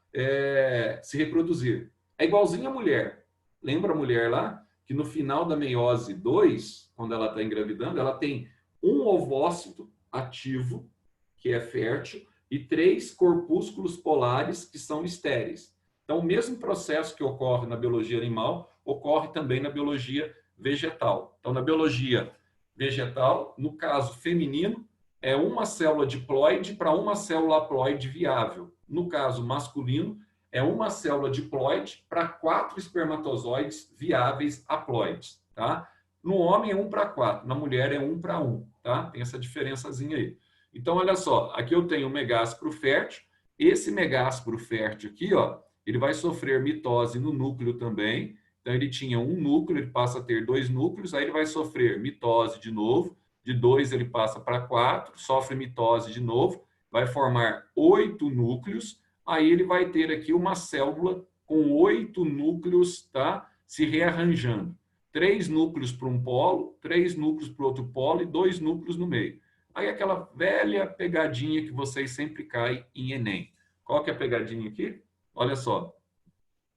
se reproduzir. É igualzinho a mulher. Lembra a mulher lá? Que no final da meiose 2, quando ela está engravidando, ela tem um ovócito ativo, que é fértil, e 3 corpúsculos polares que são estéreis. Então, o mesmo processo que ocorre na biologia animal ocorre também na biologia vegetal. Então, na biologia vegetal, no caso feminino, é uma célula diploide para uma célula haploide viável. No caso masculino, é uma célula diploide para 4 espermatozoides viáveis haploides, tá? No homem é 1 para 4, na mulher é 1 para 1, tá? Tem essa diferençazinha aí. Então, olha só, aqui eu tenho um megásporo fértil. Esse megásporo fértil aqui, ó, ele vai sofrer mitose no núcleo também. Então, ele tinha um núcleo, ele passa a ter 2 núcleos, aí ele vai sofrer mitose de novo. De 2 ele passa para 4, sofre mitose de novo, vai formar 8 núcleos. Aí ele vai ter aqui uma célula com 8 núcleos, tá? Se rearranjando. 3 núcleos para um polo, 3 núcleos para o outro polo e 2 núcleos no meio. Aí aquela velha pegadinha que vocês sempre caem em Enem. Qual que é a pegadinha aqui? Olha só.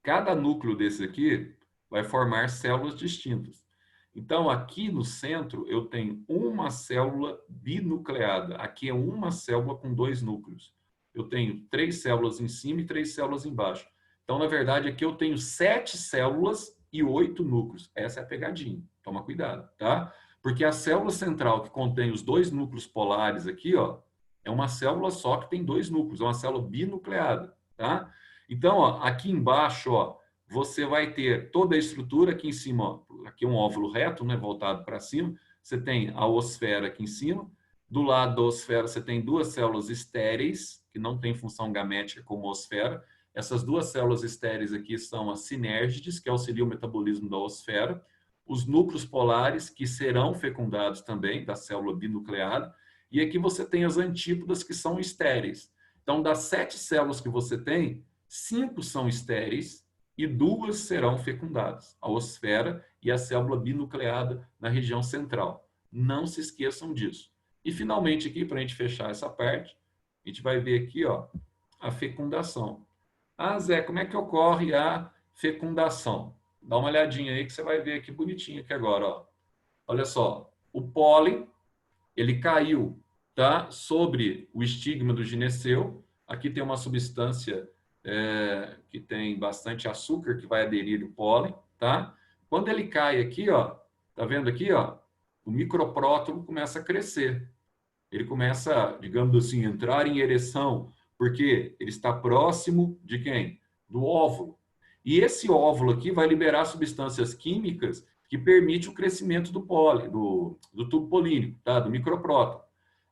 Cada núcleo desse aqui vai formar células distintas. Então, aqui no centro, eu tenho uma célula binucleada. Aqui é uma célula com 2 núcleos. Eu tenho 3 células em cima e 3 células embaixo. Então, na verdade, aqui eu tenho 7 células e 8 núcleos. Essa é a pegadinha. Toma cuidado, tá? Porque a célula central que contém os 2 núcleos polares aqui, ó, é uma célula só que tem 2 núcleos. É uma célula binucleada, tá? Então, ó, aqui embaixo, ó, você vai ter toda a estrutura aqui em cima, ó, aqui é um óvulo reto, né, voltado para cima. Você tem a osfera aqui em cima. Do lado da osfera você tem 2 células estéreis, que não tem função gamética como osfera. Essas 2 células estéreis aqui são as sinérgides, que auxiliam o metabolismo da osfera. Os núcleos polares, que serão fecundados também, da célula binucleada. E aqui você tem as antípodas, que são estéreis. Então, das 7 células que você tem, 5 são estéreis e 2 serão fecundadas, a osfera e a célula binucleada na região central. Não se esqueçam disso. E, finalmente, aqui, para a gente fechar essa parte, a gente vai ver aqui, ó, a fecundação. Ah, Zé, como é que ocorre a fecundação? Dá uma olhadinha aí que você vai ver aqui bonitinho aqui agora, ó. Olha só, o pólen, ele caiu, tá, sobre o estigma do gineceu. Aqui tem uma substância que tem bastante açúcar que vai aderir o pólen, tá? Quando ele cai aqui, ó, tá vendo aqui, ó, o microprótulo começa a crescer. Ele começa, digamos assim, a entrar em ereção, porque ele está próximo de quem? Do óvulo. E esse óvulo aqui vai liberar substâncias químicas que permitem o crescimento do pólen, do tubo polínico, tá? Do microprótulo.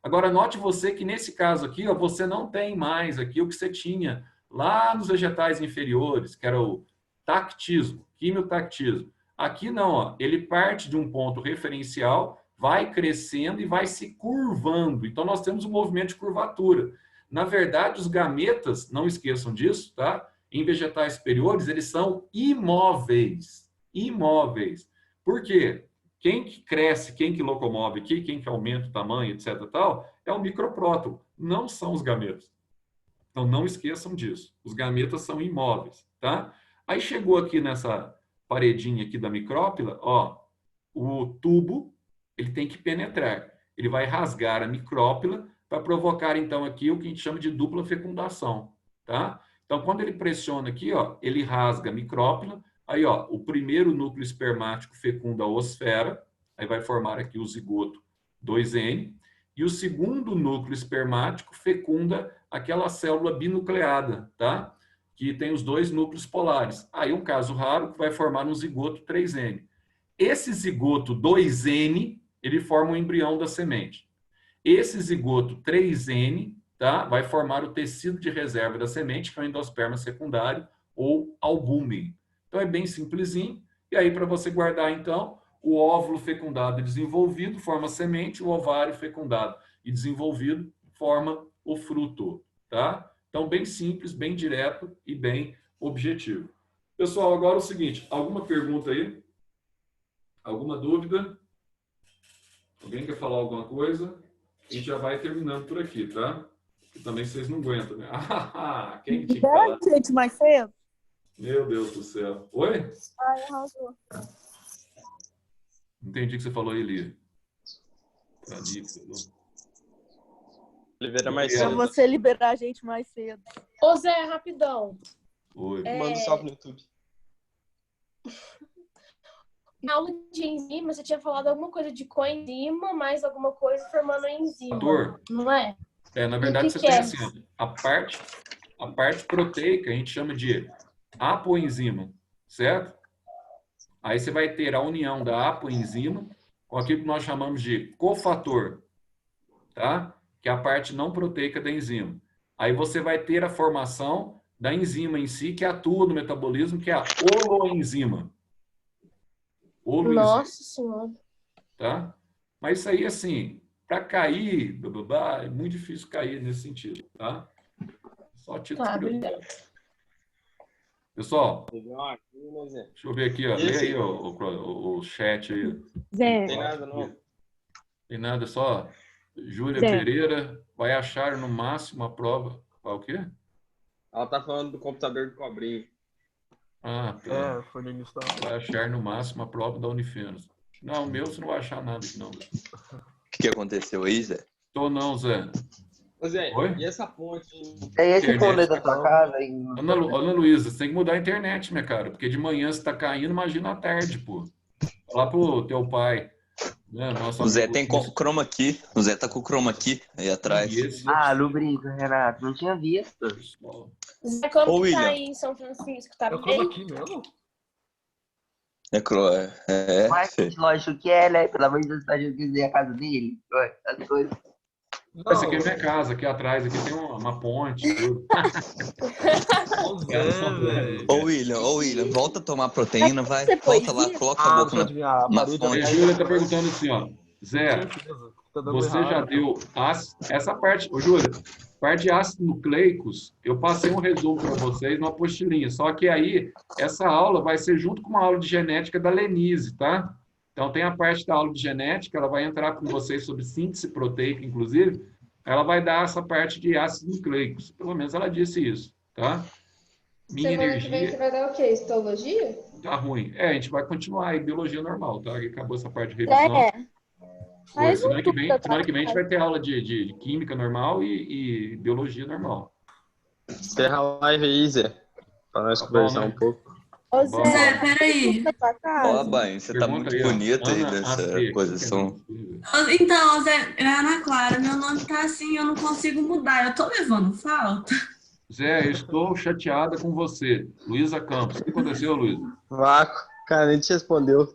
Agora, note você que nesse caso aqui, ó, você não tem mais aqui o que você tinha lá nos vegetais inferiores, que era o tactismo, quimiotactismo. Aqui não, ó, ele parte de um ponto referencial, vai crescendo e vai se curvando. Então, nós temos um movimento de curvatura. Na verdade, os gametas, não esqueçam disso, tá? Em vegetais superiores, eles são imóveis. Imóveis. Por quê? Quem que cresce, quem que locomove aqui, quem que aumenta o tamanho, etc. tal, é o microprótulo, não são os gametas. Então, não esqueçam disso. Os gametas são imóveis, tá? Aí chegou aqui nessa paredinha aqui da micrópila, ó, o tubo, ele tem que penetrar. Ele vai rasgar a micrópila para provocar, então, aqui o que a gente chama de dupla fecundação, tá? Então, quando ele pressiona aqui, ó, ele rasga a micrópila, aí, ó, o primeiro núcleo espermático fecunda a osfera, aí vai formar aqui o zigoto 2N, e o segundo núcleo espermático fecunda aquela célula binucleada, tá? Que tem os 2 núcleos polares. Aí, um caso raro que vai formar um zigoto 3N. Esse zigoto 2N, ele forma o embrião da semente. Esse zigoto 3N, tá? Vai formar o tecido de reserva da semente, que é o endosperma secundário, ou albúmen. Então, é bem simplesinho. E aí, para você guardar, então, o óvulo fecundado e desenvolvido forma a semente, o ovário fecundado e desenvolvido forma o fruto, tá? Então, bem simples, bem direto e bem objetivo. Pessoal, agora é o seguinte, alguma pergunta aí? Alguma dúvida? Alguém quer falar alguma coisa? A gente já vai terminando por aqui, tá? Porque também vocês não aguentam, né? Quem que tinha que falar? Gente, mais cedo? Meu Deus do céu. Oi? Ai, arrasou. Entendi o que você falou aí, Lia. Libera mais Pra cedo. você liberar a gente mais cedo. Ô Zé, rapidão. Oi. Manda um salve no YouTube. Na aula de enzima, você tinha falado alguma coisa de coenzima, mais alguma coisa formando a enzima, Fator. não é? Na verdade, você que tem é? assim, ó, a parte proteica a gente chama de apoenzima, certo? Aí você vai ter a união da apoenzima com aquilo que nós chamamos de cofator, tá? Que é a parte não proteica da enzima. Aí você vai ter a formação da enzima em si, que atua no metabolismo, que é a holoenzima. Nossa Senhora. Tá? Mas isso aí, assim, para cair, é muito difícil cair nesse sentido, tá? Só título de curiosidade. Pessoal, deixa eu ver aqui, ó. Lê aí o chat aí. Zé. Não tem nada, não. Tem nada, só Júlia Pereira vai achar no máximo a prova. Vai o quê? Ela tá falando do computador do Cobrinho. Ah, tá. Foi no início. Vai achar no máximo a prova da Unifenas. Não, o meu você não vai achar nada aqui, não. O que aconteceu aí, Zé? Tô não, Zé. Ô, Zé, oi? E essa ponte? É esse rolê da tua casa aí. Ana Luísa, você tem que mudar a internet, minha cara. Porque de manhã você tá caindo, imagina à tarde, pô. Falar pro teu pai. Né, o Zé tem chroma key. O Zé tá com o chroma key aí atrás. Lubrica, Renato. Não tinha visto. Zé, como Ô, que tá William. aí em São Francisco? Tá É o chroma key mesmo? Mas lógico que é, né? Pelo amor de Deus, tá jogando a casa dele. As coisas. Essa aqui é minha casa, aqui atrás, aqui tem uma ponte. Tudo. Ô, William, volta a tomar proteína, vai. Volta lá, coloca a boca na fonte. A Júlia tá perguntando assim, ó. Zé, você já deu essa parte, ô Júlia, parte de ácidos nucleicos, eu passei um resumo para vocês numa apostilinha, só que aí essa aula vai ser junto com uma aula de genética da Lenise, tá? Então tem a parte da aula de genética, ela vai entrar com vocês sobre síntese proteica, inclusive, ela vai dar essa parte de ácidos nucleicos, pelo menos ela disse isso, tá? Minha Semana energia... que vem você vai dar o quê? Histologia? Tá ruim. A gente vai continuar aí, biologia normal, tá? Acabou essa parte de revisão. Semana que vem a gente vai ter aula de química normal e biologia normal. Encerra a live aí, Zé. Pra nós conversar um pouco. Ô, Zé, peraí. Ó, Bain, você tá muito bonita aí nessa posição. Então, Zé, é Ana Clara, meu nome tá assim, eu não consigo mudar. Eu tô levando falta. Zé, eu estou chateada com você. Luísa Campos. O que aconteceu, Luísa? Vácuo. Cara, nem te respondeu.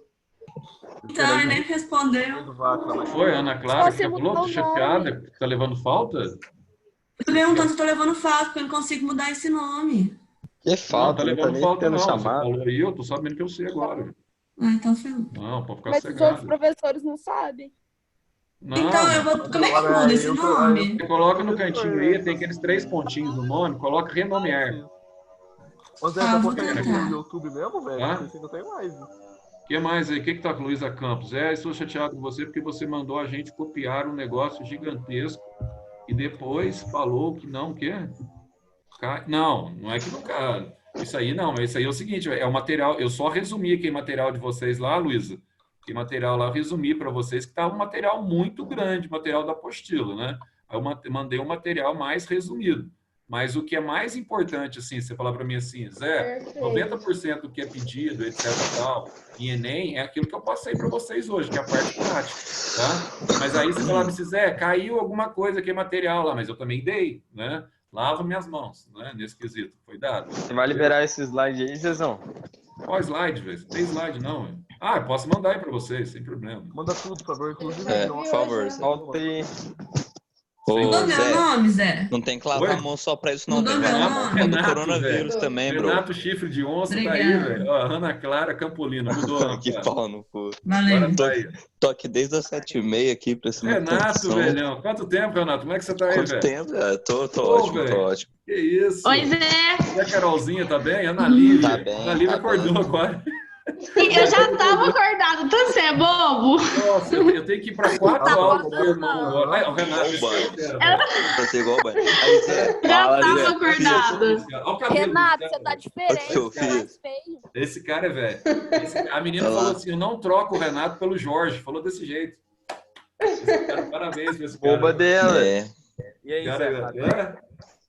Então, ele nem respondeu. Foi, Ana Clara, que falou? Tô chateada, tá levando falta? Eu tô perguntando se eu tô levando falta, porque eu não consigo mudar esse nome. Que falta, não tá levando falta, não. Você falou aí, eu tô sabendo que eu sei agora. Então ferrou. Não, pode ficar Mas cegado. os outros professores não sabem. Não, então, eu vou... como é que muda esse nome? Você coloca no cantinho aí, tem aqueles 3 pontinhos no nome, coloca renomear. Ô Zé, tá botando aqui no YouTube mesmo, velho? Ah? Porque não tem live. O que mais aí? O que tá com Luísa Campos? Estou chateado com você porque você mandou a gente copiar um negócio gigantesco e depois falou que não quer. Não é que não quer. Isso aí não, mas isso aí é o seguinte, é o material, eu só resumi aqui o material de vocês lá, Luísa. Que material lá, eu resumi para vocês que tá um material muito grande, material da apostila, né? Aí eu mandei um material mais resumido. Mas o que é mais importante, assim, você falar para mim assim, Zé, 90% do que é pedido, etc, tal, em Enem, é aquilo que eu passei para vocês hoje, que é a parte prática, tá? Mas aí você falava assim, Zé, caiu alguma coisa aqui, material lá, mas eu também dei, né? Lavo minhas mãos, né? Nesse quesito, foi dado. Você vai liberar esse slide aí, Zezão? Qual slide, velho? Não tem slide, não, velho. Ah, eu posso mandar aí para vocês, sem problema. Manda tudo, por favor, inclusive. Por favor, Zé. Volta aí. Mudou meu nome, Zé? Não tem que lavar a mão só pra isso, não. Mudou Tem que meu lavar a mão do coronavírus velho. também, bro. Renato Chifre de Onça Obrigada. tá aí, velho. Ó, Ana Clara Campolino. Mudou. Que pau no cu. Valeu. Tô aqui desde as 7h30 aqui pra esse Renato, velhão. Quanto tempo, Renato? Como é que você tá aí, velho? Quanto tempo? Tô Pô, ótimo, velho. tô ótimo. Que isso? Oi, Zé. E a Carolzinha tá bem? Ana Lívia. Tá bem, Ana Lívia tá acordou bem. agora. Eu já tava acordado, tanto você é bobo. Nossa, eu tenho que ir pra 4 aulas do meu irmão agora. Ai, o Renato. Pra ser igual o Bain. Aí, Zé. Já tava acordado. Olha o cabelo Renato, desse você cara, tá velho. diferente, eu você tá fiz? mais feio. Esse cara é velho. A menina Olha lá. falou assim, eu não troco o Renato pelo Jorge. Falou desse jeito. Parabéns pra esse cara. Boba dela. É. E aí, O Zé?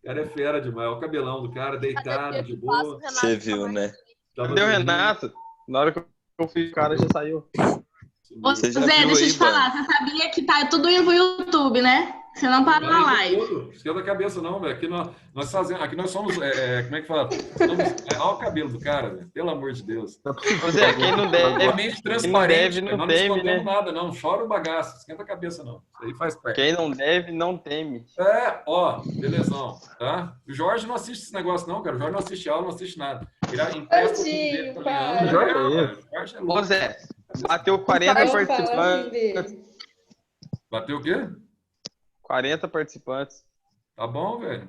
cara é fera demais. Olha o cabelão do cara, deitado, de boa. Você viu, né? Tava Cadê o dormindo. Renato? Na hora que eu Eu fiz, o cara já saiu. Ô, Zé, deixa eu te falar. Você sabia que tá tudo indo pro YouTube, né? Você não parou na live. Esquenta a cabeça, não, velho. Nós fazemos. Aqui nós somos. Como é que fala? Olha o cabelo do cara, velho. Pelo amor de Deus. Ô, Zé, quem não deve. Totalmente transparente. Não não teme, né? nada, não. Chora o bagaço. Esquenta a cabeça, não. Isso aí faz parte. Quem não deve, não teme. Belezão. Tá? O Jorge não assiste esse negócio, não, cara. O Jorge não assiste aula, não assiste nada. Ele empresta o dele também. Jorge é louco. Ô, Zé, bateu 40 participantes. Bateu o quê? 40 participantes. Tá bom, velho.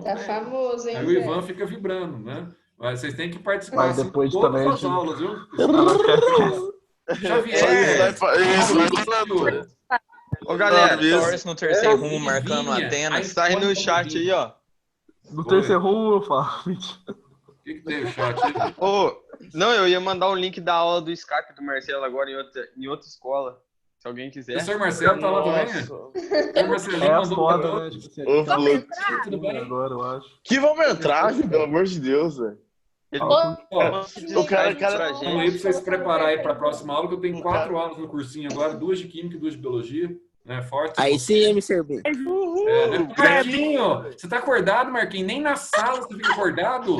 Tá famoso, hein, Aí o Ivan fica vibrando, né? Mas vocês têm que participar Mas depois de todas também as aulas, viu? Xavier. Ô, galera, Stories no terceiro rumo, marcando Atenas. Tá aí no chat aí, ó. No terceiro rumo eu falo. O que tem o chat aí? Não, eu ia mandar um link da aula do Skype do Marcelo agora em outra escola. Se alguém quiser. O professor Marcelo tá lá também? É foda, né? Tudo bem? Agora, eu acho. Que vamos entrar, pelo amor de Deus, velho. O cara vamos aí pra vocês se preparar aí pra próxima aula, que eu tenho 4 aulas no cursinho agora, 2 de Química e 2 de Biologia. Né? Forte. Aí sim, MCB. Marquinho, você tá acordado, Marquinhos? Nem na sala você fica acordado?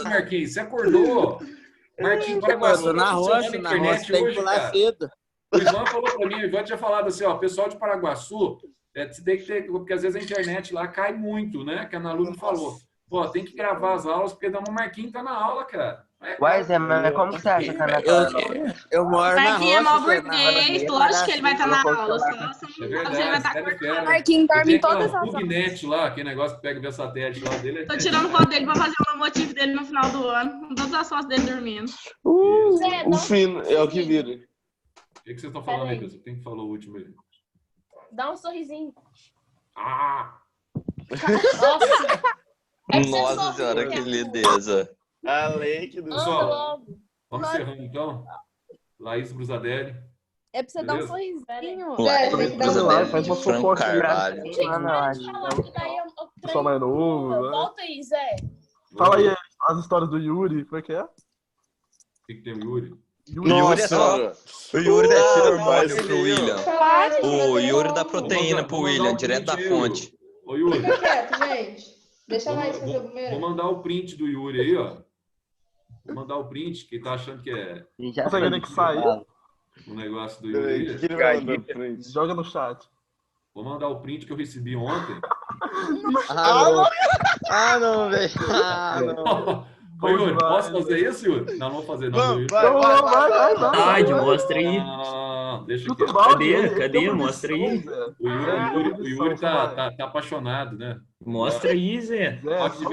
Marquinhos, você acordou? Marquinhos, eu tô na roça, tem que pular cedo. O Ivan falou pra mim, o Ivan tinha falado assim, ó, pessoal de Paraguaçu, você tem que ter, porque às vezes a internet lá cai muito, né? Que a Ana Lu me falou. Pô, tem que gravar as aulas, porque o Marquinhos tá na aula, cara. Uai, Zé, mas como que você acha que tá na aula? Eu moro na roça. Marquinhos é mó burguês, lógico que ele vai estar na aula. É verdade, Marquinhos dorme em todas as aulas. Net lá, aquele negócio que pega via satélite lá dele. Tô tirando foto dele pra fazer o motivo dele no final do ano. Com todas as fotos dele dormindo. O fino é o que vira. O que vocês estão falando aí, pessoal? Quem que falou o último aí? Dá um sorrisinho. Nossa senhora, que lindeza. Além que do pessoal, vamos encerrando então. Laís Brusadelli. É pra você dar um sorrisinho. Laís Brusadelli, Franco Carvalho. Só mais novo, né? Volta aí, Zé. Fala aí as histórias do Yuri, como é que é? O que tem o Yuri? O Yuri é só. O Yuri é tiro hormônio pro William. O Yuri dá proteína pro William, direto da fonte. Ô, Yuri. Fica quieto, gente. Deixa lá isso fazer o primeiro. Vou mandar o print do Yuri aí, ó. Vou mandar o print, que tá achando que é. Você quer que saia? O negócio do Yuri. Joga no chat. Vou mandar o print que eu recebi ontem. Não, velho. Ô, Yuri, posso fazer isso, Yuri? Não, não vou fazer, não. Vai, mostra aí. Deixa aqui. Cadê? Mostra aí. O Yuri tá apaixonado, né? Mostra aí, Zé. Só que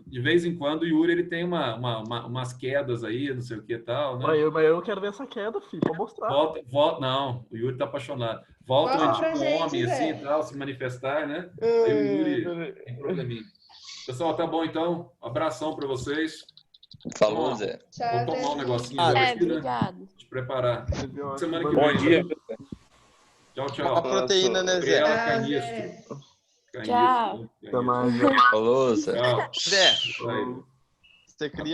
de vez em quando o Yuri ele tem umas quedas aí, não sei o que e tal, né? Mas eu quero ver essa queda, filho, pra mostrar. Não, o Yuri tá apaixonado. Volta tipo um homem assim e tal, se manifestar, né? Aí o Yuri tem probleminha. Pessoal, tá bom então. Abração pra vocês. Falou, Zé. Vou tomar um negocinho aqui, né? Te preparar. Semana que vem. Bom dia. Tchau, tchau. A proteína, né, Zé? Tchau. Até mais. Falou, Zé. Tchau. Zé, você cria